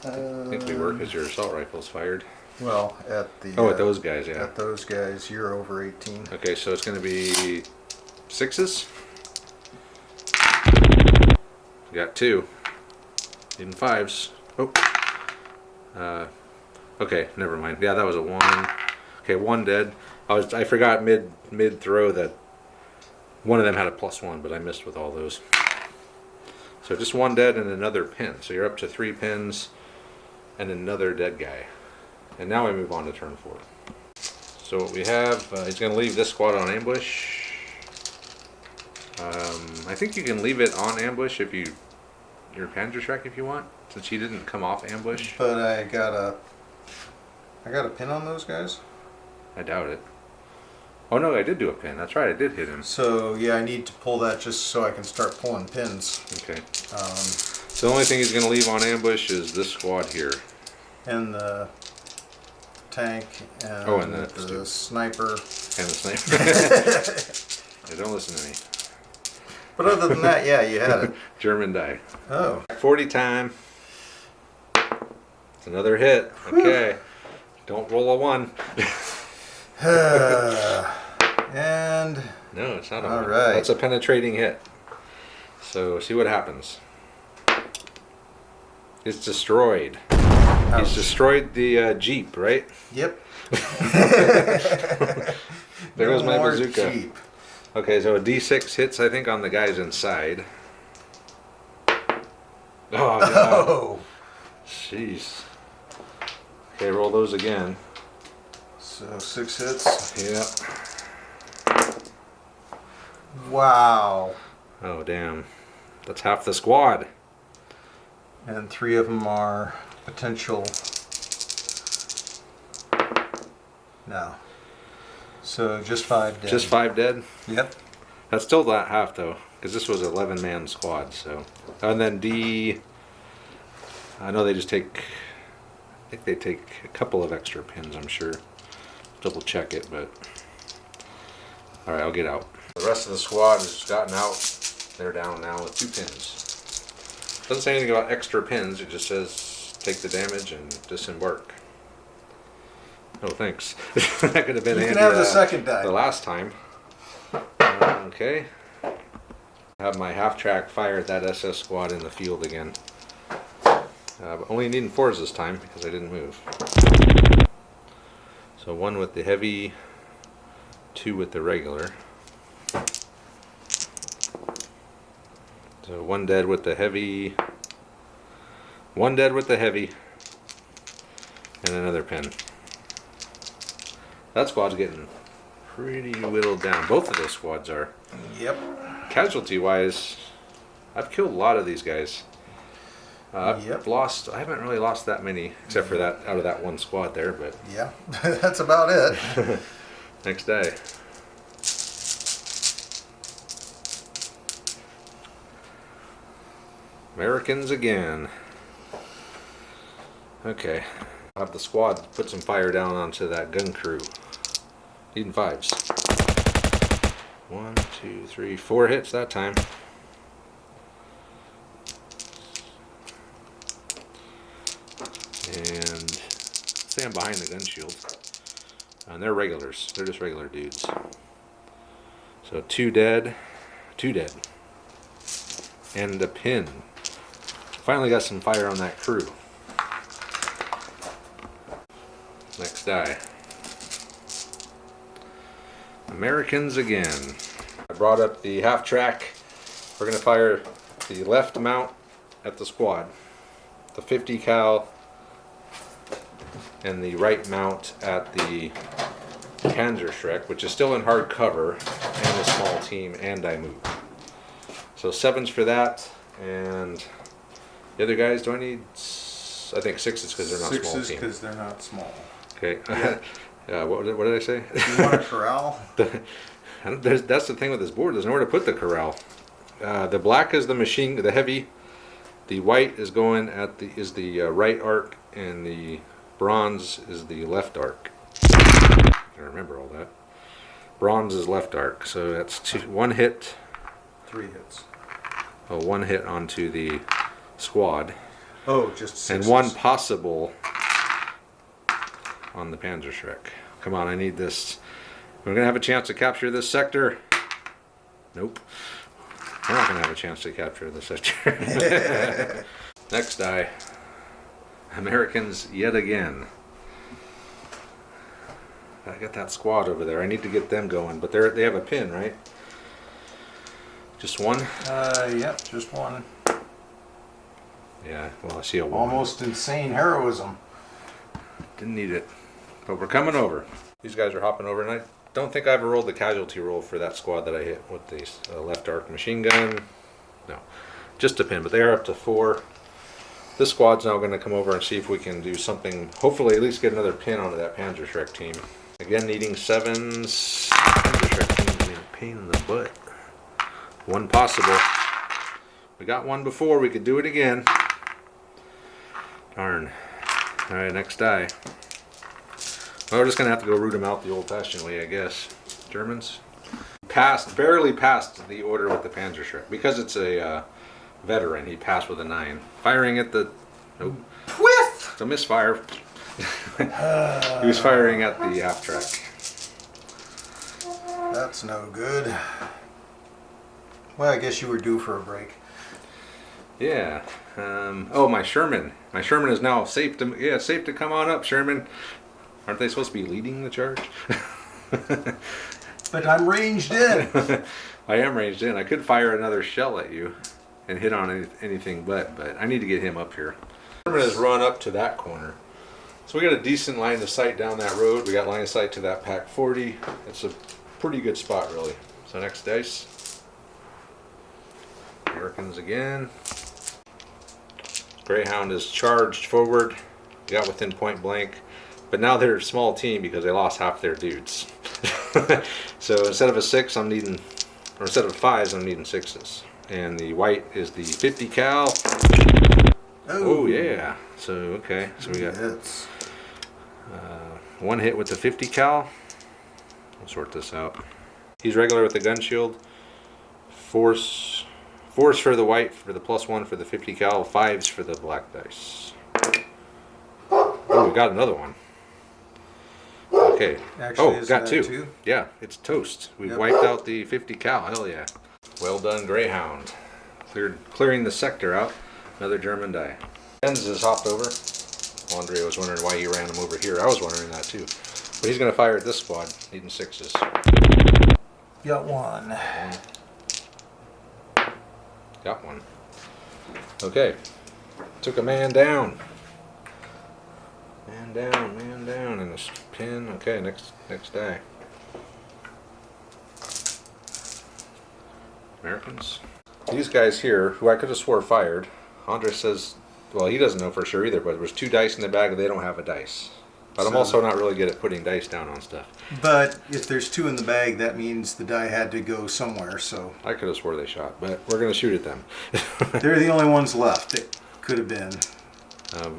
A: I think we were because your assault rifle's fired.
B: Well, at the...
A: Oh, at those guys, yeah.
B: At those guys, you're over 18.
A: Okay, so it's going to be 6s. We got 2. Even 5s. Oh. Okay, never mind. Yeah, that was a 1. Okay, 1 dead. I forgot mid throw that one of them had a +1, but I missed with all those. So just 1 dead and another pin. So you're up to 3 pins and another dead guy. And now we move on to turn 4. So what we have, he's going to leave this squad on ambush. I think you can leave it on ambush if your Panzerschreck if you want, since he didn't come off ambush.
B: But I got a pin on those guys.
A: I doubt it. Oh no, I did do a pin. That's right, I did hit him.
B: So yeah, I need to pull that just so I can start pulling pins.
A: Okay. So the only thing he's going to leave on ambush is this squad here.
B: And the tank and,
A: and
B: the sniper.
A: And the sniper. Hey, don't listen to me.
B: But other than that, yeah, you had it.
A: German die.
B: Oh.
A: 40 time. It's another hit. Okay. Don't roll a 1.
B: And
A: no, it's not a
B: all
A: 1.
B: right.
A: That's a penetrating hit. So see what happens. It's destroyed.
B: Ouch.
A: He's destroyed the Jeep, right?
B: Yep.
A: There goes my
B: more
A: bazooka.
B: Jeep.
A: Okay, so a D6 hits, I think, on the guys inside. Oh, God.
B: Oh.
A: Jeez. Okay, roll those again.
B: So 6 hits.
A: Yeah.
B: Wow.
A: Oh, damn. That's half the squad.
B: And 3 of them are potential. No. So just 5 dead.
A: Just 5 dead?
B: Yep.
A: That's still not half, though, because this was an 11-man squad, so. And then D, I know they just take, I think they take a couple of extra pins, I'm sure. Double check it, but. Alright, I'll get out. The rest of the squad has gotten out. They're down now with 2 pins. Doesn't say anything about extra pins, it just says take the damage and disembark. Oh, thanks. That could have been
B: You
A: handy,
B: can have the second die.
A: the last time. Okay. Have my half track fire at that SS squad in the field again. But only needing 4s this time because I didn't move. So 1 with the heavy, 2 with the regular. So 1 dead with the heavy, 1 dead with the heavy, and another pin. That squad's getting pretty whittled down. Both of those squads are.
B: Yep.
A: Casualty-wise, I've killed a lot of these guys.
B: Yep.
A: I haven't really lost that many, except for that out of that 1 squad there, but.
B: Yeah, that's about it.
A: Next day. Americans again. Okay. I'll have the squad put some fire down onto that gun crew. Needing 5s. 1, 2, 3, 4 hits that time. And say I'm behind the gun shield. And they're regulars. They're just regular dudes. So 2 dead. 2 dead. And a pin. Finally got some fire on that crew. Next die. Americans again. I brought up the half track. We're going to fire the left mount at the squad. The 50 cal. And the right mount at the Panzerschreck, which is still in hard cover and a small team, and I move. So 7s for that, and the other guys, do I need? I think 6s because they're not small
B: 6s
A: team.
B: because they're not small.
A: Okay.
B: Yeah.
A: What did I say?
B: You want a corral?
A: That's the thing with this board. There's nowhere to put the corral. The black is the heavy. The white is going at the right arc, and the bronze is the left arc. I can remember all that. Bronze is left arc, so that's 1 hit.
B: 3 hits.
A: Oh, 1 hit onto the squad.
B: Oh, just 6s.
A: And 1 possible on the Panzerschreck. Come on, I need this. We're going to have a chance to capture this sector. Nope. We're not going to have a chance to capture this sector. Next die. Americans yet again. I got that squad over there. I need to get them going, but they have a pin, right? Just 1?
B: Yep, just 1.
A: Yeah, well, I see a 1.
B: Almost insane heroism.
A: Didn't need it. But we're coming over. These guys are hopping over, and I don't think I ever rolled the casualty roll for that squad that I hit with the left arc machine gun. No, just a pin, but they are up to 4. This squad's now going to come over and see if we can do something, hopefully at least get another pin onto that Panzerschreck team. Again, needing 7s. Panzerschreck team's being a pain in the butt. 1 possible. We got 1 before, we could do it again. Darn. Alright, next die. Well, we're just going to have to go root them out the old-fashioned way, I guess. Germans. Barely passed the order with the Panzerschreck. Because it's a veteran, he passed with a 9. Firing at the... Nope.
B: Whiff!
A: It's a misfire. He was firing at the half track.
B: That's no good. Well, I guess you were due for a break.
A: Yeah. Oh, my Sherman. My Sherman is now safe to... Yeah, safe to come on up, Sherman. Aren't they supposed to be leading the charge?
B: But I'm ranged in.
A: I am ranged in. I could fire another shell at you and hit on anything but I need to get him up here. Sherman has run up to that corner. So we got a decent line of sight down that road. We got line of sight to that Pack 40. It's a pretty good spot, really. So next dice. Americans again. Greyhound is charged forward. Got within point blank. But now they're a small team because they lost half their dudes. So instead of a 6, I'm needing, or instead of 5s, I'm needing 6s. And the white is the 50 cal. Oh yeah. So okay. So we got 1 hit with the 50 cal. We'll sort this out. He's regular with the gun shield. Force for the white for the +1 for the 50 cal. 5s for the black dice. Oh, we got another one. Okay.
B: Actually,
A: Got 2. Yeah, it's toast. We wiped out the 50 cal. Hell yeah. Well done, Greyhound. Clearing the sector out. Another German die. Jens has hopped over. Andre was wondering why he ran him over here. I was wondering that too. But he's going to fire at this squad, needing 6s.
B: Got 1.
A: Got 1. Okay. Took a man down. Man down, and a pin. Okay, next die. Americans. These guys here, who I could have swore fired, Andre says, well, he doesn't know for sure either, but there's 2 dice in the bag and they don't have a dice. But I'm also not really good at putting dice down on stuff.
B: But if there's 2 in the bag, that means the die had to go somewhere, so...
A: I could have swore they shot, but we're going to shoot at them.
B: They're the only ones left. It could have been.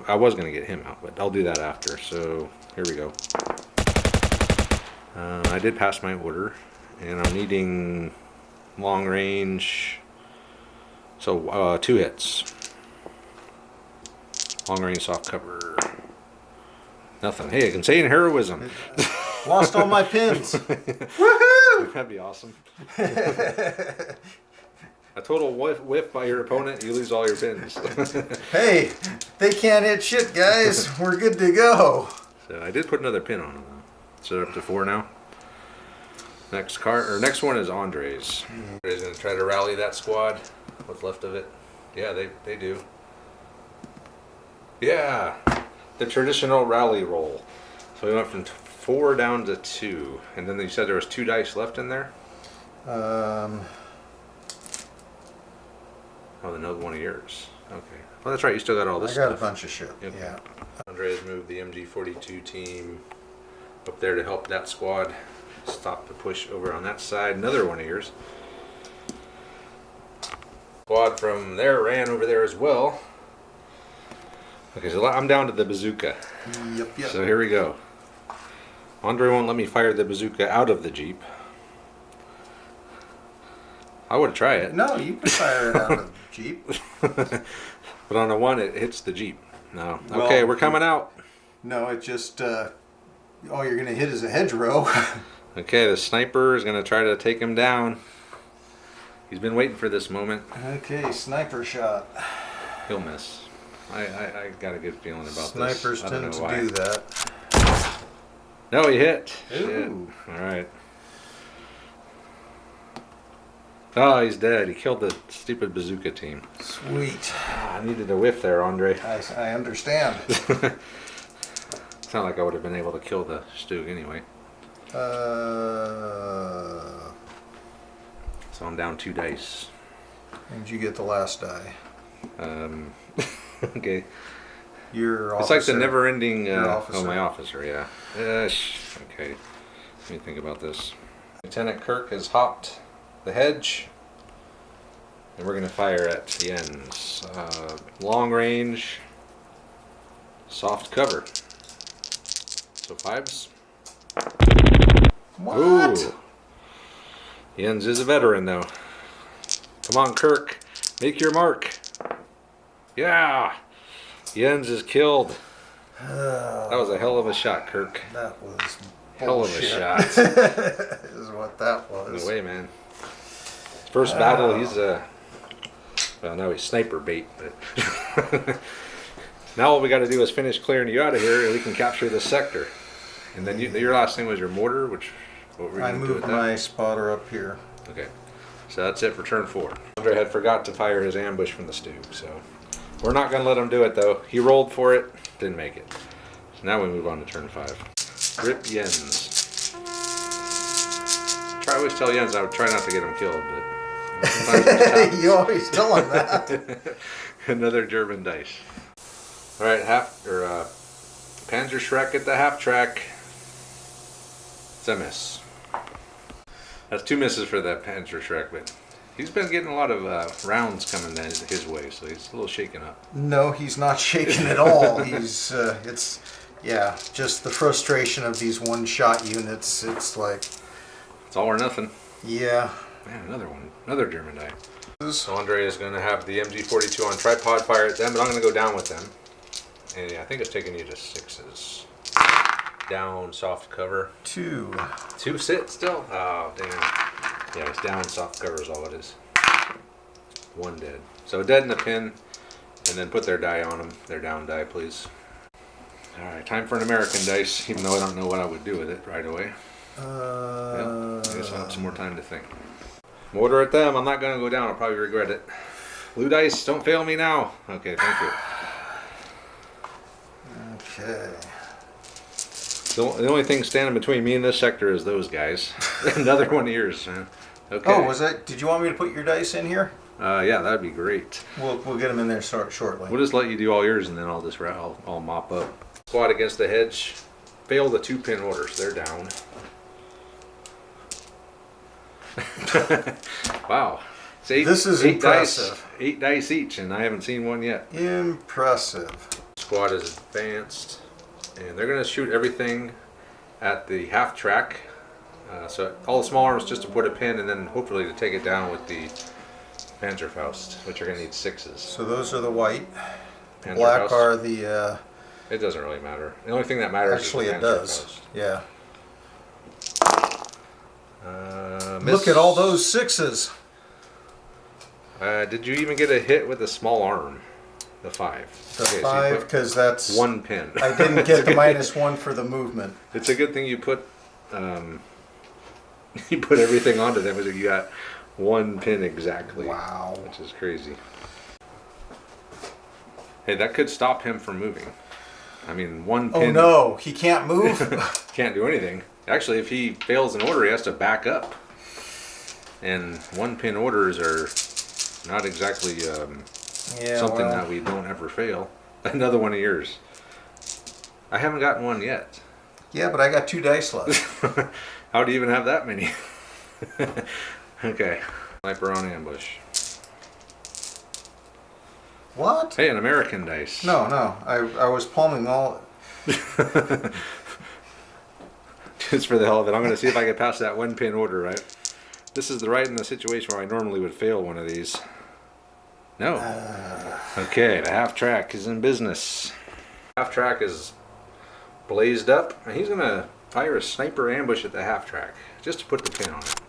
A: I was going to get him out, but I'll do that after. So here we go. I did pass my order, and I'm needing long range. So 2 hits. Long range soft cover. Nothing. Hey, I can say in heroism.
B: Lost all my pins. Woohoo!
A: That'd be awesome. A total whiff by your opponent, you lose all your pins.
B: Hey, they can't hit shit, guys. We're good to go.
A: So I did put another pin on him though. So up to 4 now. Next one is Andre's. Andre's gonna try to rally that squad. What's left of it? Yeah, they do. Yeah, the traditional rally roll. So we went from 4 down to 2, and then you said there was 2 dice left in there. Oh, another one of yours. Okay. Well, that's right. You still got all this
B: I got
A: stuff.
B: a bunch of shit.
A: Yep.
B: Yeah.
A: Andre has moved the MG42 team up there to help that squad stop the push over on that side. Another one of yours. Squad from there ran over there as well. Okay, so I'm down to the bazooka.
B: Yep.
A: So here we go. Andre won't let me fire the bazooka out of the Jeep. I would try it.
B: No, you can fire it out of the Jeep.
A: But on a 1, it hits the Jeep. No.
B: Well,
A: Okay, we're coming out.
B: No, it just all you're gonna hit is a hedgerow.
A: Okay, the sniper is going to try to take him down. He's been waiting for this moment.
B: Okay, sniper shot.
A: He'll miss. I got a good feeling about
B: Snipers
A: this. I don't
B: tend
A: know
B: to
A: why.
B: do that.
A: No, he hit.
B: Ooh.
A: Shit. All right. Oh, he's dead. He killed the stupid bazooka team.
B: Sweet.
A: I needed a whiff there, Andre.
B: I understand.
A: It's not like I would have been able to kill the Stug anyway. So I'm down 2 dice.
B: And you get the last die.
A: Okay.
B: Your
A: It's
B: officer.
A: like the never-ending.
B: Your
A: Oh,
B: officer.
A: my officer. Yeah. Okay. Let me think about this. Lieutenant Kirk has hopped the hedge, and we're gonna fire at Jens. Long range, soft cover. So 5s.
B: What?
A: Ooh. Jens is a veteran though. Come on, Kirk, make your mark. Yeah, Jens is killed. That was a hell of a shot, Kirk.
B: That was
A: Hell of a
B: bullshit.
A: shot.
B: Is what that was.
A: No way, man. First battle, he's well, now he's sniper bait, but now all we got to do is finish clearing you out of here, and we can capture the sector. And then your last thing was your mortar, which what were you
B: I
A: gonna do with
B: moved
A: that?
B: my spotter up here.
A: Okay, so that's it for turn 4. Andre had forgot to fire his ambush from the Stug, so we're not gonna let him do it though. He rolled for it, didn't make it. So now we move on to turn 5. Rip Jens. I always tell Jens I would try not to get him killed, but sometimes it just happens.
B: You always tell him that.
A: Another German dice. All right, Panzer Shrek at the half track. It's a miss. That's 2 misses for that Panzer Shrek, but he's been getting a lot of rounds coming his way, so he's a little shaken up.
B: No, he's not shaking at all. He's just the frustration of these one-shot units. It's like,
A: It's all or nothing.
B: yeah.
A: Man, another one, another German die. So Andre is going to have the MG42 on tripod, fire at them, but I'm going to go down with them. And yeah, I think it's taking you to 6s. Down, soft cover.
B: 2.
A: 2 sit still? Oh, damn. Yeah, it's down, soft cover is all it is. 1 dead. So dead in the pin, and then put their die on them. Their down die, please. Alright, time for an American dice, even though I don't know what I would do with it right away. Well, I guess I'll have some more time to think. Mortar at them. I'm not going to go down. I'll probably regret it. Blue dice, don't fail me now. Okay, thank you.
B: Okay.
A: The only thing standing between me and this sector is those guys. Another one of yours, man. Okay.
B: Oh, was that? Did you want me to put your dice in here?
A: Yeah, that'd be great.
B: We'll get them in there shortly.
A: We'll just let you do all yours, and then I'll mop up. Squad against the hedge. Fail the 2-pin orders. They're down. Wow. It's
B: This is impressive.
A: Dice, 8 dice each, and I haven't seen one yet.
B: Impressive.
A: Squad is advanced, and they're going to shoot everything at the half track. So all the small arms just to put a pin, and then hopefully to take it down with the Panzerfaust, which are going to need 6s.
B: So those are the white.
A: Panzerfaust.
B: Black are the.
A: It doesn't really matter. The only thing that matters
B: Actually,
A: is the
B: it does.
A: Panzerfaust.
B: Yeah.
A: Miss.
B: Look at all those 6s.
A: Did you even get a hit with a small arm? The 5.
B: The
A: Okay, so you
B: 5,
A: put
B: because that's.
A: 1 pin.
B: I didn't get the -1 for the movement.
A: It's a good thing you put you put everything onto them, so you got 1 pin exactly.
B: Wow.
A: Which is crazy. Hey, that could stop him from moving. I mean, 1
B: Oh
A: pin
B: no, he can't move?
A: can't do anything. Actually, if he fails an order, he has to back up. And 1 pin orders are Not exactly
B: Yeah,
A: something
B: well,
A: that we don't ever fail. Another one of yours. I haven't gotten one yet.
B: yeah, but I got 2 dice left.
A: How do you even have that many? Okay. Sniper on ambush.
B: What?
A: Hey, an American dice.
B: No, I was palming all.
A: Just for the hell of it. I'm going to see if I can pass that 1-pin order, right? This is right in the situation where I normally would fail one of these. No. Okay, the half track is in business. Half track is blazed up, and he's going to fire a sniper ambush at the half track just to put the pin on it.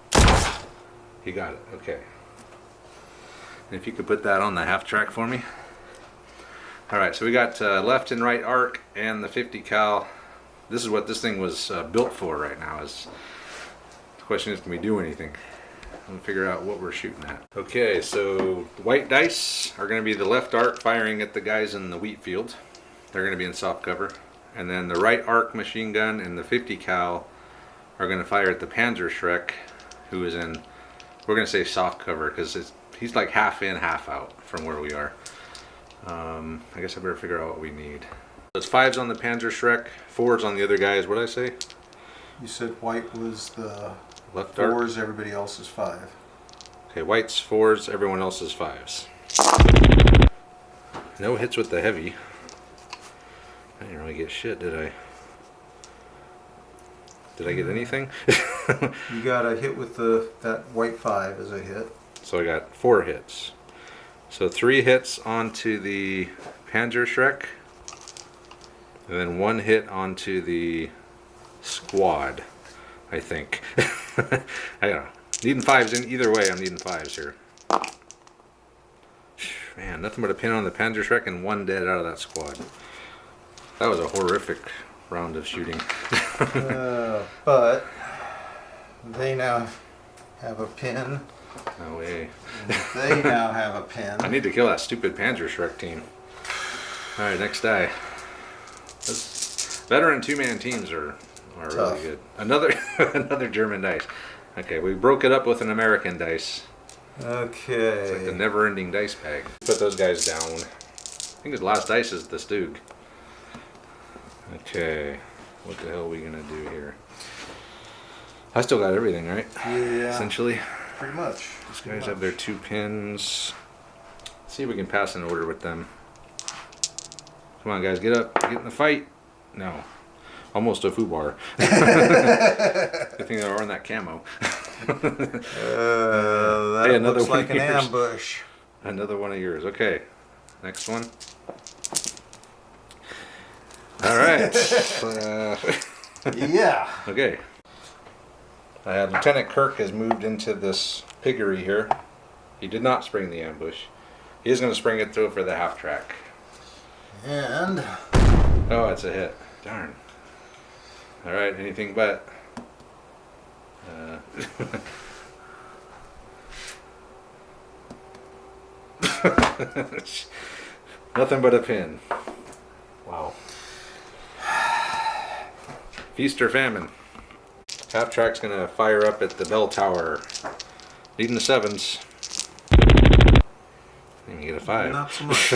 A: He got it. Okay. And if you could put that on the half track for me. Alright, so we got left and right arc and the 50 cal. This is what this thing was built for right now. The question is, can we do anything? We'll figure out what we're shooting at. Okay, so the white dice are going to be the left arc firing at the guys in the wheat field. They're going to be in soft cover. And then the right arc machine gun and the 50 cal are going to fire at the Panzer Shrek, who is in, we're going to say soft cover, because he's like half in, half out from where we are. I guess I better figure out what we need. It's 5s on the Panzer Shrek, 4s on the other guys. What did I say?
B: You said white was the
A: Left arc.
B: 4s, everybody else is 5.
A: Okay, whites 4s, everyone else is 5s. No hits with the heavy. I didn't really get shit, did I? Did I get anything?
B: You got a hit with that white 5 as a hit.
A: So I got 4 hits. So 3 hits onto the Panzer Shrek, and then 1 hit onto the squad, I think. I don't know. Needing 5s in either way. I'm needing 5s here. Man, nothing but a pin on the Panzer Shrek and 1 dead out of that squad. That was a horrific round of shooting.
B: But they now have a pin.
A: No way.
B: They now have a pin.
A: I need to kill that stupid Panzer Shrek team. Alright, next die. Veteran 2-man teams are really good. Another German dice. Okay, we broke it up with an American dice.
B: Okay.
A: It's like the never-ending dice bag. Put those guys down. I think his last dice is the Stug. Okay, what the hell are we gonna do here? I still got everything, right?
B: Yeah.
A: Essentially.
B: Pretty much.
A: These guys have their 2 pins. Let's see if we can pass an order with them. Come on, guys, get up. Get in the fight. No. Almost a foobar. Good thing they were on that camo.
B: That
A: Hey, another
B: looks
A: one
B: like an
A: yours.
B: ambush.
A: Another one of yours. Okay. Next one. All right.
B: Yeah.
A: Okay. Lieutenant Kirk has moved into this piggery here. He did not spring the ambush. He is going to spring it through for the half track.
B: And
A: Oh, it's a hit. Darn. All right, anything but. Nothing but a pin. Wow. Feast or famine. Half track's gonna fire up at the bell tower. Needing the 7s. You get a 5.
B: not so much.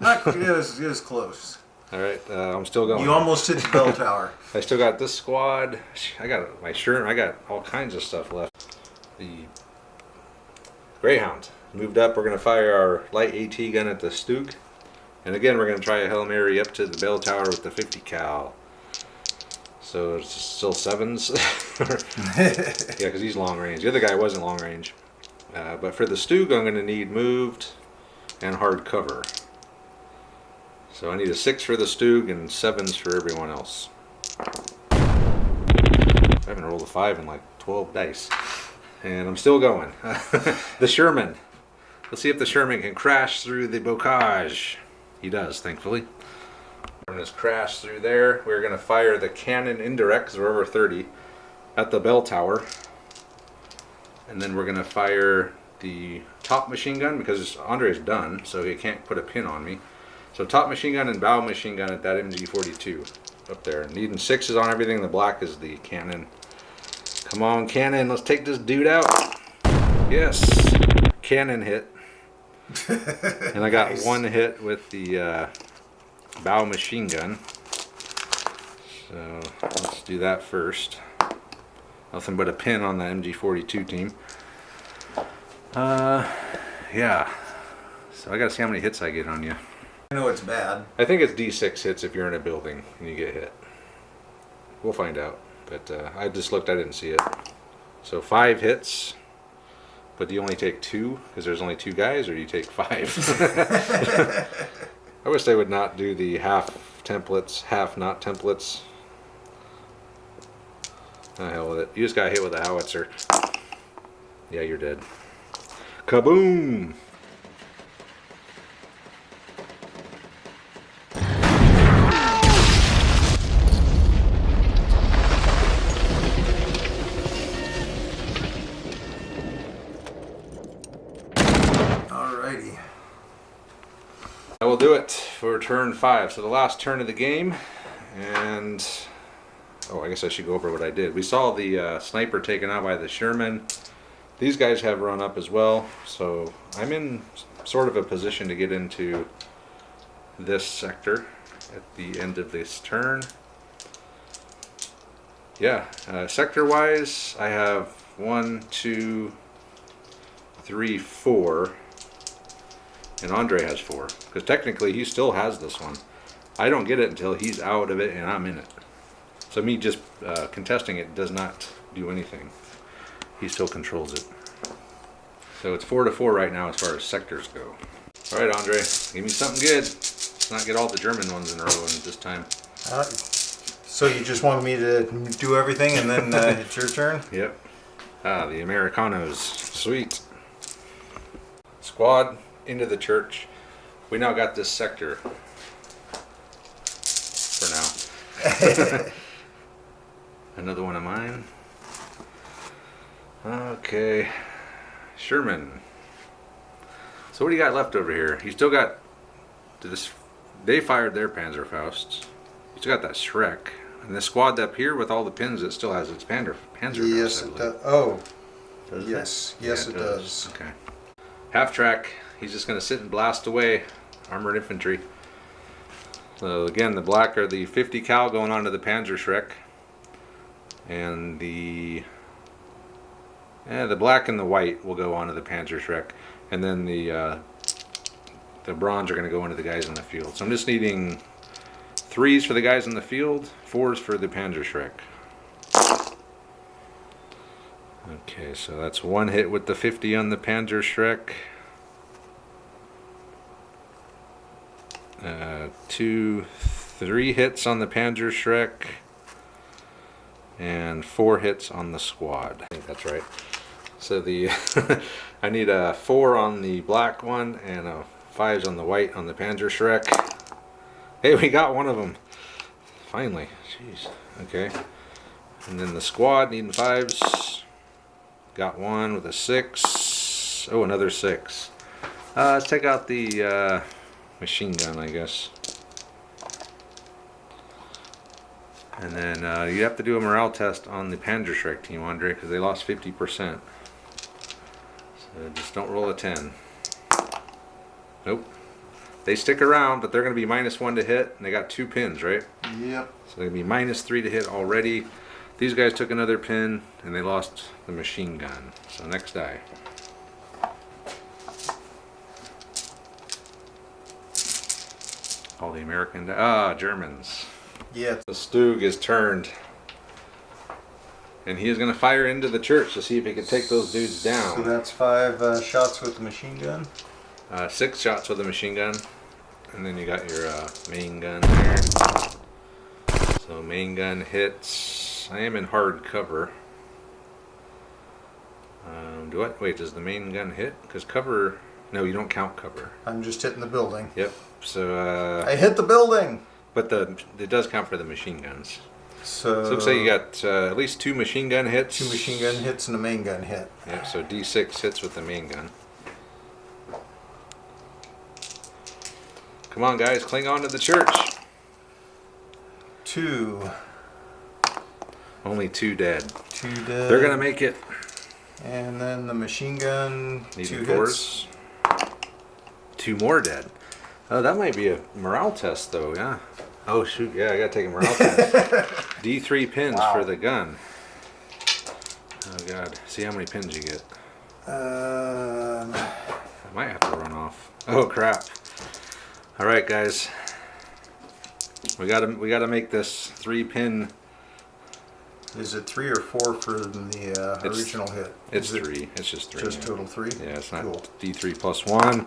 B: It was close.
A: All right, I'm still going.
B: You almost hit the bell tower.
A: I still got this squad. I got my shirt. I got all kinds of stuff left. The Greyhound moved up. We're gonna fire our light AT gun at the Stug, and again we're gonna try a Hail Mary up to the bell tower with the 50 cal. So it's still 7s. Yeah, because he's long range. The other guy wasn't long range. But for the Stug, I'm going to need moved and hard cover. So I need a 6 for the Stug and 7s for everyone else. I haven't rolled a 5 in like 12 dice. And I'm still going. The Sherman. Let's see if the Sherman can crash through the bocage. He does, thankfully. We're going to crash through there. We're going to fire the cannon indirect, because we're over 30, at the bell tower. And then we're going to fire the top machine gun, because Andre's done, so he can't put a pin on me. So top machine gun and bow machine gun at that MG42 up there. Needing 6s on everything. The black is the cannon. Come on, cannon. Let's take this dude out. Yes, cannon hit. And I got
B: Nice.
A: one hit with the bow machine gun. So let's do that first. Nothing but a pin on the MG42 team. Yeah. So I gotta see how many hits I get on you.
B: I know it's bad.
A: I think it's D6 hits if you're in a building and you get hit. We'll find out. But I just looked, I didn't see it. So 5 hits. But do you only take 2 because there's only 2 guys, or do you take 5? I wish they would not do the half templates, half not templates. Oh, hell with it. You just got hit with a howitzer. Yeah, you're dead. Kaboom!
B: Alrighty.
A: I will do it for turn 5. So the last turn of the game, and oh, I guess I should go over what I did. We saw the sniper taken out by the Sherman. These guys have run up as well, so I'm in sort of a position to get into this sector at the end of this turn. Yeah, sector wise, I have 1, 2, 3, 4. And Andre has 4, because technically he still has this one. I don't get it until he's out of it and I'm in it. So me just contesting it does not do anything. He still controls it. So it's 4-4 right now as far as sectors go. All right, Andre, give me something good. Let's not get all the German ones in a row this time.
B: So you just wanted me to do everything and then it's your turn?
A: Yep. Ah, the Americanos. Sweet. Squad into the church. We now got this sector. For now. Another one of mine. Okay. Sherman. So what do you got left over here? You still got this. They fired their Panzerfausts. You still got that Shrek. And the squad up here with all the pins, it still has its Panzerfaust.
B: Yes, it does. Oh,
A: Does
B: yes.
A: it?
B: Yes,
A: Yeah,
B: it does.
A: Okay. Half track. He's just going to sit and blast away. Armored infantry. So again, the black are the 50 cal going onto the Panzer Shrek. And the black and the white will go onto the Panzer Shrek. And then the bronze are going to go into the guys in the field. So I'm just needing 3s for the guys in the field, 4s for the Panzer Shrek. Okay, so that's 1 hit with the 50 on the Panzer Shrek. 2, 3 hits on the Panzer Shrek. And 4 hits on the squad. I think that's right. So the I need a 4 on the black one and a 5s on the white on the Panzer Shrek. Hey, we got one of them. Finally. Jeez. Okay. And then the squad needing 5s. Got one with a 6. Oh, another 6. Let's take out the machine gun, I guess. And then you have to do a morale test on the Panzer Shrek team, Andre, because they lost 50%. So just don't roll a 10. Nope. They stick around, but they're going to be -1 to hit, and they got 2 pins, right?
B: Yep.
A: So they're going to be -3 to hit already. These guys took another pin, and they lost the machine gun. So next die. All the American... Germans.
B: Yeah.
A: The Stug is turned. And he is going to fire into the church to see if he can take those dudes down.
B: So that's 5 shots with the machine gun.
A: 6 shots with the machine gun. And then you got your main gun there. So main gun hits. I am in hard cover. Wait, does the main gun hit? Because cover... No, you don't count cover.
B: I'm just hitting the building.
A: Yep. So
B: I hit the building!
A: but it does count for the machine guns.
B: So
A: So it looks like you got at least 2 machine gun hits.
B: 2 machine gun hits and a main gun hit.
A: Yep, so D6 hits with the main gun. Come on, guys, cling on to the church.
B: 2.
A: Only 2 dead.
B: 2 dead.
A: They're gonna make it.
B: And then the machine gun,
A: Needing
B: 2
A: 4s.
B: hits.
A: 2 more dead. Oh, that might be a morale test, though, yeah. Oh, shoot, yeah, I gotta take a morale test. D3 pins for the gun. Oh, God. See how many pins you get. I might have to run off. Oh, crap. All right, guys. We gotta make this 3-pin.
B: Is it 3 or 4 for the original hit?
A: It's 3. It's just 3.
B: Just total 3?
A: Yeah, it's not
B: cool.
A: D3 plus 1.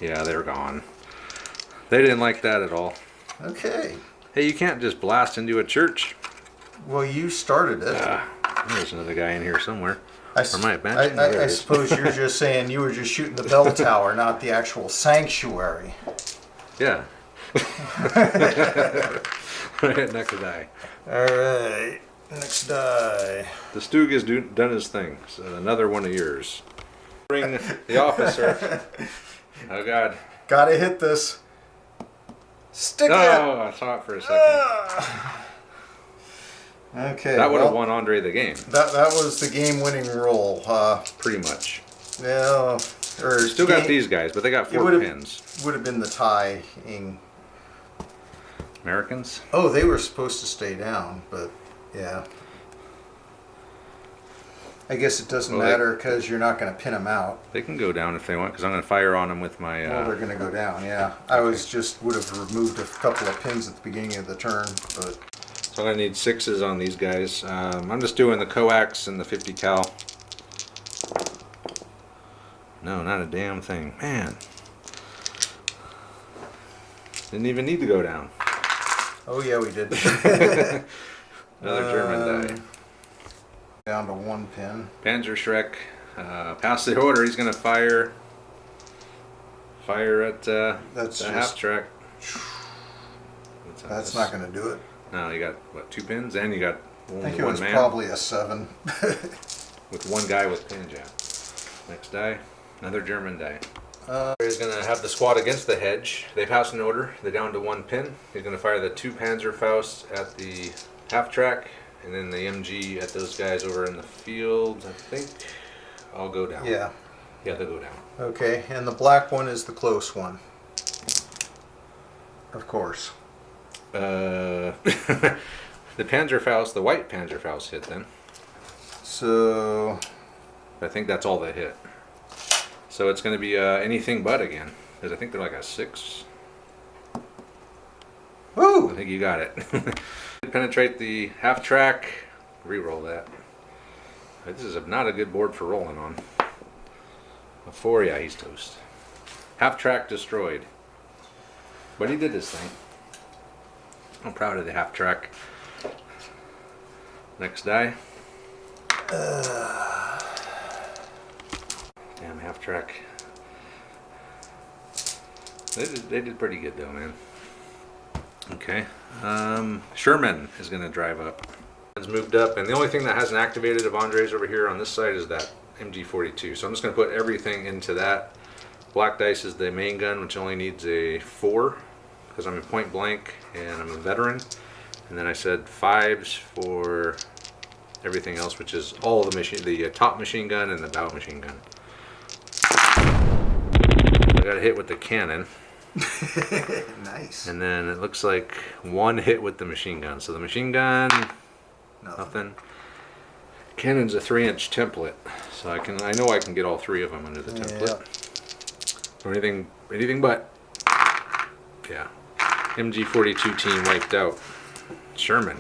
A: Yeah, they're gone. They didn't like that at all.
B: Okay.
A: Hey, you can't just blast into a church.
B: Well, you started it.
A: There's another guy in here somewhere.
B: I
A: suppose
B: you're just saying you were just shooting the bell tower, not the actual sanctuary.
A: Yeah. Right, next die.
B: Alright, next die.
A: The Stoog has done his thing. So another one of yours. Bring the officer. Oh, God.
B: Gotta hit this. Stick it!
A: Oh, I saw it for a second.
B: Okay.
A: That would have won Andre the game.
B: That was the game-winning roll.
A: Pretty much.
B: Yeah. Or
A: Still got these guys, but they got 4 pins.
B: Would have been the tying.
A: Americans?
B: Oh, they were supposed to stay down, but yeah. I guess it doesn't matter because you're not going to pin them out.
A: They can go down if they want, because I'm going to fire on them with my...
B: Well, they're going to go down, yeah. I would have removed a couple of pins at the beginning of the turn, but...
A: So I'm going to need 6s on these guys. I'm just doing the coax and the 50 cal. No, not a damn thing. Man. Didn't even need to go down.
B: Oh, yeah, we did.
A: Another German die.
B: Down to 1 pin.
A: Panzer Shrek. Pass the order. He's going to fire. Fire at the half track.
B: That's not going to do it.
A: No, you got, what, 2 pins? And you got
B: I think it
A: one
B: was
A: man.
B: probably a 7.
A: With one guy with pin jam. Next die. Another German die. He's going to have the squad against the hedge. They pass an order. They're down to 1 pin. He's going to fire the 2 Panzerfausts at the half track, and then the MG at those guys over in the field. I think I'll go down.
B: Yeah.
A: Yeah, they'll go down.
B: Okay, and the black one is the close one. Of course.
A: The Panzerfaust, the white Panzerfaust hit then.
B: So...
A: I think that's all they hit. So it's going to be anything but again, because I think they're like a 6.
B: Woo!
A: I think you got it. Penetrate the half track. Reroll that. This is not a good board for rolling on. A 4, yeah, he's toast. Half track destroyed. But he did his thing. I'm proud of the half track. Next die. Damn half track. They did pretty good though, man. Okay. Sherman is going to drive up. It's moved up, and the only thing that hasn't activated of Andre's over here on this side is that MG42. So I'm just going to put everything into that. Black dice is the main gun, which only needs a 4 because I'm in point blank and I'm a veteran. And then I said 5s for everything else, which is all of the top machine gun and the bow machine gun. I got a hit with the cannon.
B: Nice.
A: And then it looks like 1 hit with the machine gun. So the machine gun, nothing. Cannon's a 3-inch template, so I know I can get all 3 of them under the template. Or anything but. Yeah. MG42 team wiped out. Sherman.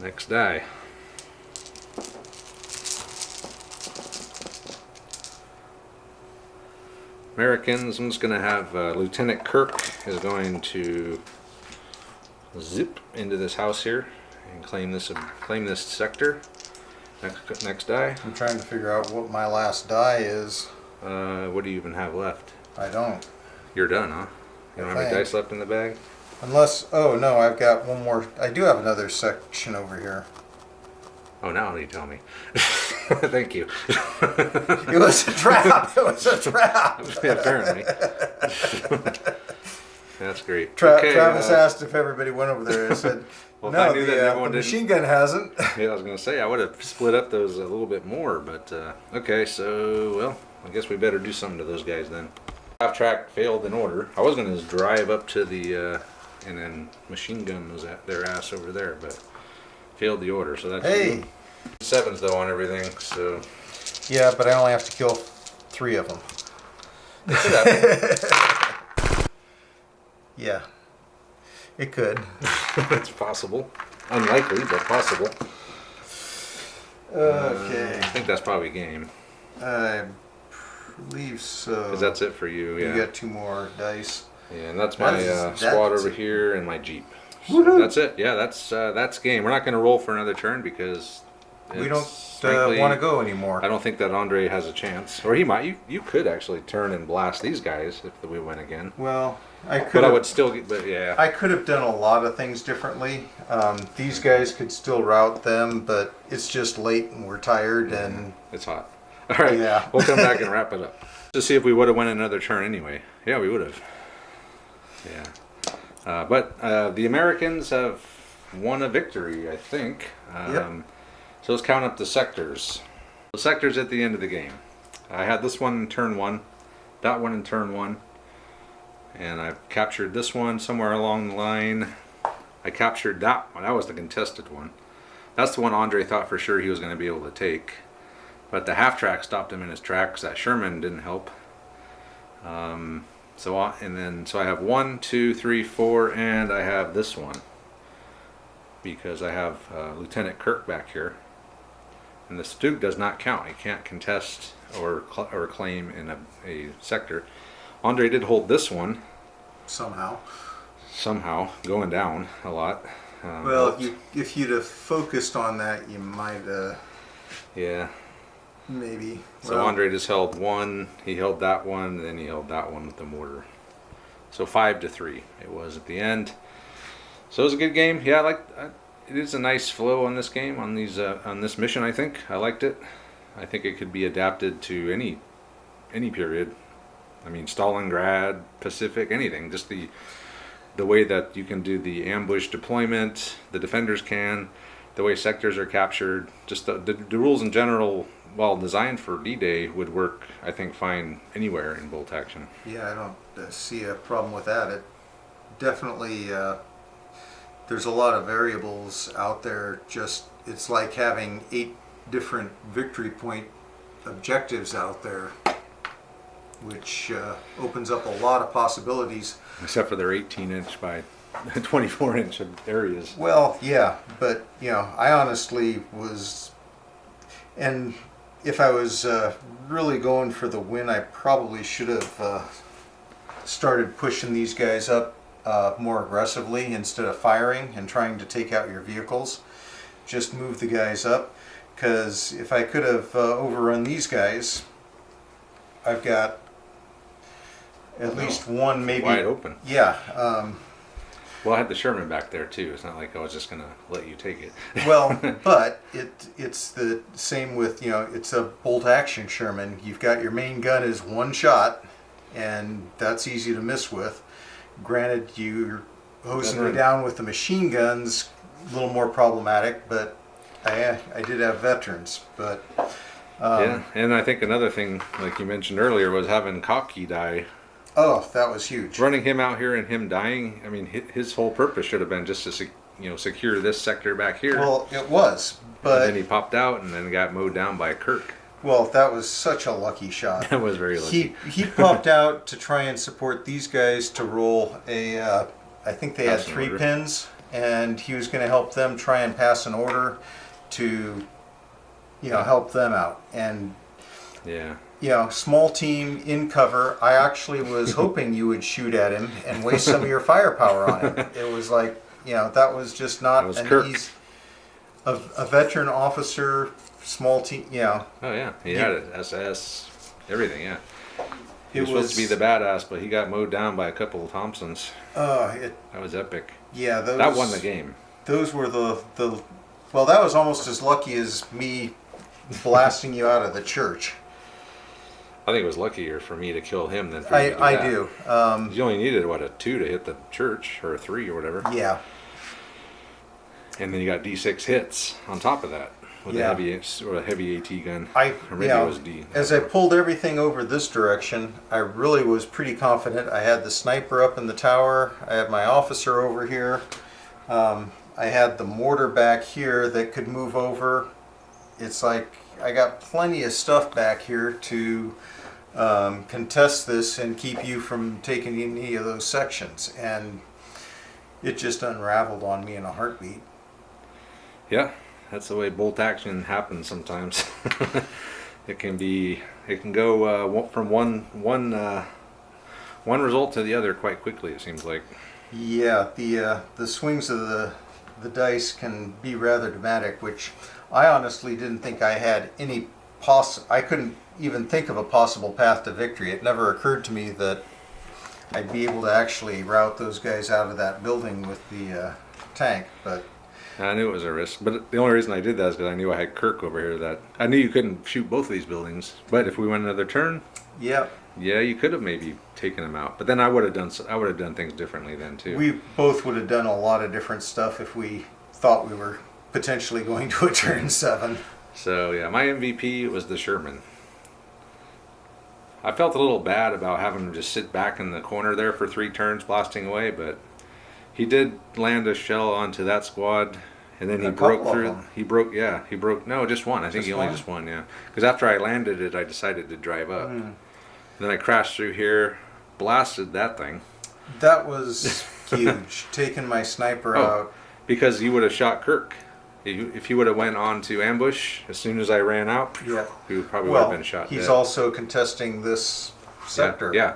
A: Next die. Americans, I'm just going to have Lieutenant Kirk is going to zip into this house here and claim this sector. Next die.
B: I'm trying to figure out what my last die is.
A: What do you even have left?
B: I don't.
A: You're done, huh? You don't have any dice left in the bag?
B: Unless, oh no, I've got one more. I do have another section over here.
A: Oh, now you tell me. Thank you.
B: It was a trap. It was a trap.
A: Apparently. That's great.
B: Travis asked if everybody went over there. I said,
A: well,
B: no,
A: if I knew that
B: the
A: everyone didn't.
B: machine gun hasn't.
A: Yeah, I was going to say, I would have split up those a little bit more, but okay, so, well, I guess we better do something to those guys then. Half track failed in order. I was going to just drive up to the, and then machine gun was at their ass over there, but failed the order, so that's
B: Hey!
A: 7s though on everything, so.
B: Yeah, but I only have to kill 3 of them. Yeah. It could.
A: It's possible. Unlikely, but possible.
B: Okay.
A: I think that's probably game.
B: I believe so.
A: Because that's it for you, yeah.
B: You got 2 more dice.
A: Yeah, and that's my
B: That's
A: squad over here and my Jeep. So that's it. Yeah, that's game. We're not going to roll for another turn because
B: We don't
A: frankly,
B: want to go anymore.
A: I don't think that Andre has a chance. Or he might. You could actually turn and blast these guys if we win again.
B: Well, I could.
A: But I would still get. But yeah.
B: I could have done a lot of things differently. These guys could still route them, but it's just late and we're tired and
A: It's hot. All right.
B: Yeah.
A: We'll come back and wrap it up. To see if we would have won another turn anyway. Yeah, we would have. Yeah. But the Americans have won a victory, I think.
B: Yep.
A: So let's count up the sectors. The sectors at the end of the game. I had this one in turn 1, that one in turn 1, and I've captured this one somewhere along the line. I captured that one. That was the contested one. That's the one Andre thought for sure he was going to be able to take. But the half track stopped him in his tracks. That Sherman didn't help. So I have 1, 2, 3, 4, and I have this one because I have Lieutenant Kirk back here, and the Duke does not count. He can't contest or claim in a sector. Andre did hold this one
B: somehow
A: going down a lot.
B: Well, if you'd have focused on that, you might
A: yeah.
B: maybe.
A: So
B: Well,
A: Andre just held 1, he held that one, and then he held that one with the mortar. So 5-3 it was at the end. So it was a good game. Yeah, it is a nice flow on this game, on this mission. I think I liked it. I think it could be adapted to any period. I mean, Stalingrad, Pacific, anything. Just the way that you can do the ambush deployment, the defenders can, the way sectors are captured, just the rules in general, while designed for D-Day, would work, I think, fine anywhere in bolt action.
B: yeah, I don't see a problem with that. It definitely there's a lot of variables out there. Just it's like having 8 different victory point objectives out there, which opens up a lot of possibilities.
A: Except for their 18-inch by 24-inch areas.
B: Well, yeah, but I honestly was, and if I was really going for the win, I probably should have started pushing these guys up more aggressively instead of firing and trying to take out your vehicles. Just move the guys up, because if I could have overrun these guys, I've got at least one, maybe
A: Wide open.
B: Yeah.
A: Well, I had the Sherman back there too. It's not like I was just gonna let you take it.
B: Well, but it's the same with it's a bolt action Sherman. You've got your main gun is 1 shot, and that's easy to miss with. Granted, you're hosing me down with the machine guns, a little more problematic, but I did have veterans. But
A: yeah, and I think another thing, like you mentioned earlier, was having Cocky die.
B: Oh, that was huge.
A: Running him out here and him dying. I mean, his whole purpose should have been just to secure this sector back here.
B: Well, it was, but
A: and then he popped out and then got mowed down by Kirk.
B: Well, that was such a lucky shot.
A: That was very lucky.
B: He popped out to try and support these guys to roll a. I think they had 3 pins, and he was going to help them try and pass an order to, help them out. And
A: yeah.
B: Small team in cover. I actually was hoping you would shoot at him and waste some of your firepower on him. It was like, that was just not
A: was
B: an
A: Kirk.
B: easy. A veteran officer, small team,
A: Oh yeah, he had it, SS, everything. Yeah. He was supposed to be the badass, but he got mowed down by a couple of Thompsons. That was epic.
B: Yeah,
A: that won the game.
B: Those were the. Well, that was almost as lucky as me blasting you out of the church.
A: I think it was luckier for me to kill him than for you to do
B: I
A: that.
B: do.
A: You only needed, what, a 2 to hit the church, or a 3 or whatever.
B: Yeah.
A: And then you got D6 hits on top of that with
B: Yeah.
A: a heavy AT gun.
B: I
A: Or maybe
B: yeah,
A: it was D.
B: as I pulled everything over this direction, I really was pretty confident. I had the sniper up in the tower. I had my officer over here. I had the mortar back here that could move over. It's like I got plenty of stuff back here to contest this and keep you from taking any of those sections. And it just unraveled on me in a heartbeat.
A: Yeah, that's the way bolt action happens sometimes. It can go from one result to the other quite quickly. It seems like.
B: Yeah, the swings of the dice can be rather dramatic, which I honestly didn't think I had any I couldn't even think of a possible path to victory. It never occurred to me that I'd be able to actually rout those guys out of that building with the tank, but
A: I knew it was a risk, but the only reason I did that is because I knew I had Kirk over here. That I knew you couldn't shoot both of these buildings, but if we went another turn,
B: yeah,
A: you could have maybe taken them out. But then I would have done things differently then too.
B: we both would have done a lot of different stuff if we thought we were potentially going to a turn 7.
A: So yeah, my MVP was the Sherman. I felt a little bad about having him just sit back in the corner there for 3 turns blasting away, but he did land a shell onto that squad, and then he broke through. He broke. No, just one. I think he only just one. Yeah, because after I landed it, I decided to drive up. Then I crashed through here, blasted that thing.
B: That was huge. Taking my sniper out.
A: Because you would have shot Kirk. If he would have went on to ambush as soon as I ran out,
B: Yeah.
A: he would probably would have been shot
B: He's
A: dead.
B: also contesting this sector.
A: Yeah,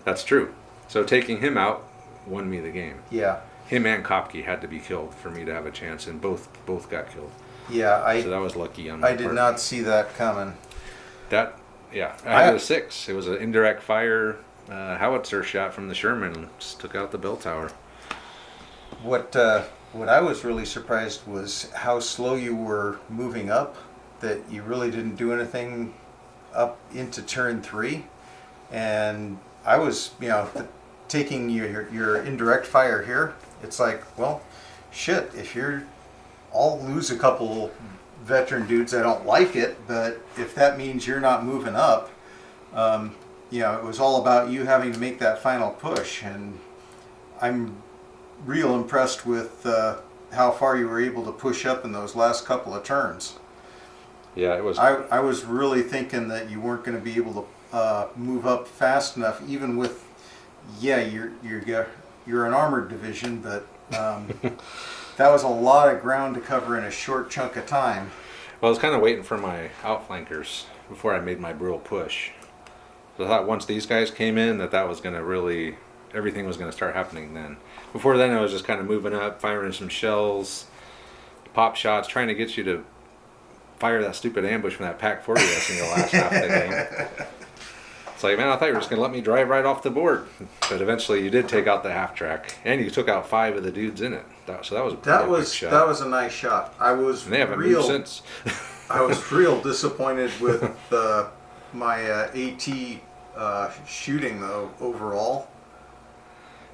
A: that's true. So taking him out won me the game.
B: Yeah.
A: Him and Kopke had to be killed for me to have a chance, and both got killed.
B: Yeah,
A: So that was lucky on my
B: I did
A: part.
B: not see that coming.
A: I had a 6. It was an indirect fire howitzer shot from the Sherman and just took out the bell tower.
B: What I was really surprised was how slow you were moving up, that you really didn't do anything up into turn 3. And I was, taking your indirect fire here. It's like, well, shit, I'll lose a couple veteran dudes. I don't like it, but if that means you're not moving up, it was all about you having to make that final push. And I'm real impressed with how far you were able to push up in those last couple of turns.
A: Yeah, it was.
B: I was really thinking that you weren't going to be able to move up fast enough, even with, you're an armored division, but that was a lot of ground to cover in a short chunk of time.
A: Well, I was kind of waiting for my outflankers before I made my brutal push. So I thought once these guys came in that was going to really, everything was going to start happening then. Before then I was just kind of moving up, firing some shells, pop shots, trying to get you to fire that stupid ambush from that Pack 40 that's in the last half of the game. It's like, man, I thought you were just going to let me drive right off the board. But eventually you did take out the half track, and you took out 5 of the dudes in it. So that was a pretty big shot.
B: That was a nice shot.
A: And they haven't moved since.
B: I was real disappointed with my AT shooting though overall.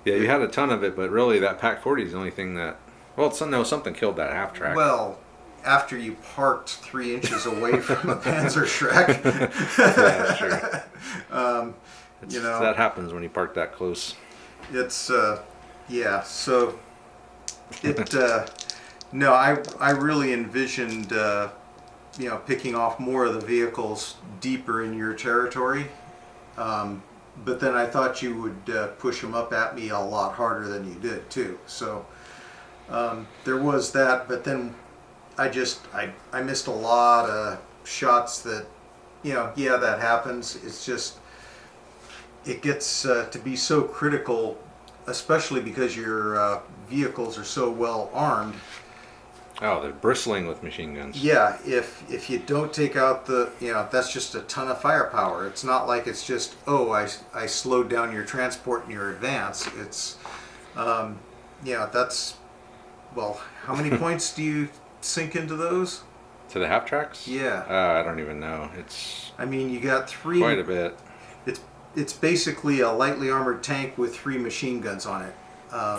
A: Yeah, you had a ton of it, but really that Pack 40 is the only thing that... Well, something killed that half track.
B: Well, after you parked 3 inches away from a Panzerschreck.
A: Yeah, sure. That happens when you park that close.
B: It's, so no, I really envisioned, picking off more of the vehicles deeper in your territory. But then I thought you would push them up at me a lot harder than you did too. So there was that, but then I missed a lot of shots that, that happens. It's just, it gets to be so critical, especially because your vehicles are so well armed.
A: Oh, they're bristling with machine guns.
B: Yeah, if you don't take out that's just a ton of firepower. It's not like it's just, I slowed down your transport and your advance. It's, that's, well, how many points do you sink into those?
A: To the half tracks?
B: Yeah.
A: I don't even know. It's
B: I mean, you got three.
A: quite a bit.
B: It's basically a lightly armored tank with 3 machine guns on it.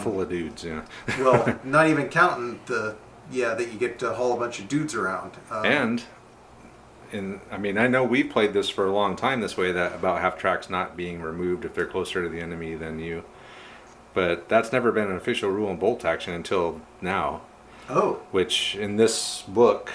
A: Full of dudes, yeah.
B: Well, not even counting that you get to haul a bunch of dudes around.
A: I mean, I know we played this for a long time this way, that about half tracks not being removed if they're closer to the enemy than you. But that's never been an official rule in bolt action until now.
B: Oh.
A: Which in this book,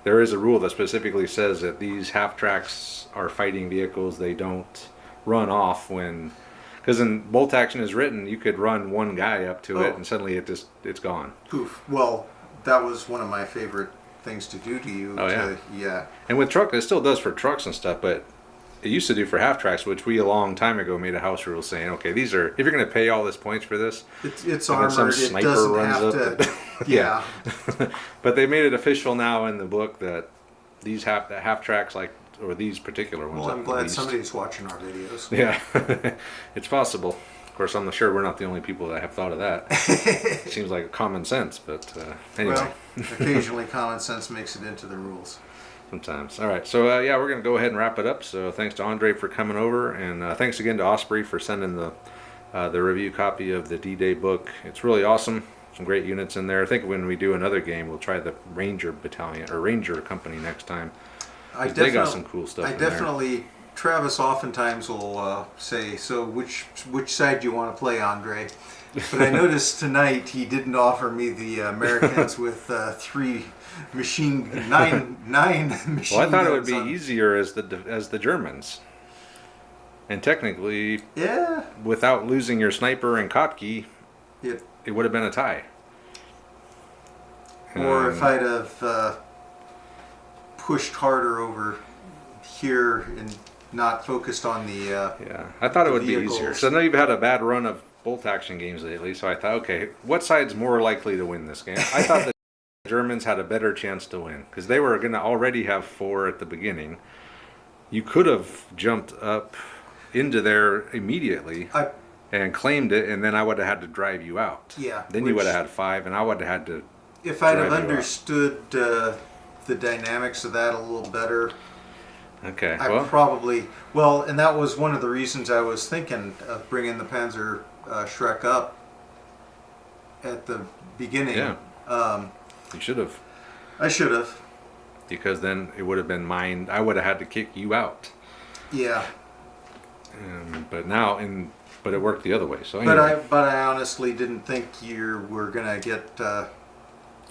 A: there is a rule that specifically says that these half tracks are fighting vehicles. They don't run off when, because in bolt action is written, you could run one guy up to it and suddenly it's gone.
B: Poof. Well, that was one of my favorite things to do to you.
A: Oh,
B: yeah.
A: And with truck, it still does for trucks and stuff, but it used to do for half tracks, which we a long time ago made a house rule saying, okay, these are, if you're going to pay all this points for this,
B: it's
A: and
B: armored.
A: then some
B: It
A: sniper
B: doesn't
A: runs
B: have
A: up.
B: to. Yeah.
A: But they made it official now in the book that these half tracks, like, or these particular ones.
B: Well, I'm
A: at
B: glad
A: least.
B: somebody's watching our videos.
A: Yeah, it's possible. Of course, I'm sure we're not the only people that have thought of that. Seems like common sense, but anyway.
B: Well, occasionally common sense makes it into the rules.
A: Sometimes. All right, so yeah, we're going to go ahead and wrap it up. So thanks to Andre for coming over, and thanks again to Osprey for sending the review copy of the D-Day book. It's really awesome. Some great units in there. I think when we do another game, we'll try the Ranger Battalion or Ranger Company next time. They got some cool stuff.
B: Travis oftentimes will say, "So which side do you want to play, Andre?" But I noticed tonight he didn't offer me the Americans with 9 machine guns.
A: Well, I thought it would be easier as the Germans, and technically,
B: yeah,
A: without losing your sniper and Kotke,
B: it
A: would have been a tie.
B: Or if I'd have pushed harder over here and not focused on the
A: yeah, I thought it would
B: vehicles.
A: be easier. So I know you've had a bad run of bolt action games lately, so I thought, okay, what side's more likely to win this game? I thought the Germans had a better chance to win because they were going to already have 4 at the beginning. You could have jumped up into there immediately and claimed it, and then I would have had to drive you out.
B: Yeah.
A: Then you would have had 5, and I would have had to.
B: If I'd have understood the dynamics of that a little better.
A: Okay.
B: And that was one of the reasons I was thinking of bringing the Panzer Shrek up at the beginning.
A: Yeah. You should have.
B: I should have.
A: Because then it would have been mine. I would have had to kick you out.
B: Yeah.
A: But it worked the other way. So anyway.
B: But I honestly didn't think you were gonna get
A: up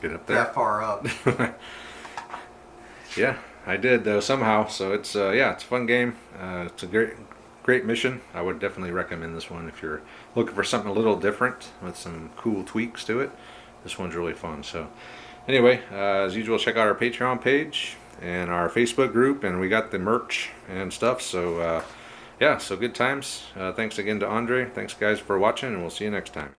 A: there
B: that far up.
A: Yeah, I did though somehow. So it's it's a fun game. It's a great mission. I would definitely recommend this one if you're looking for something a little different with some cool tweaks to it. This one's really fun. So anyway, as usual, check out our Patreon page and our Facebook group, and we got the merch and stuff. So so good times. Thanks again to Andre. Thanks guys for watching, and we'll see you next time.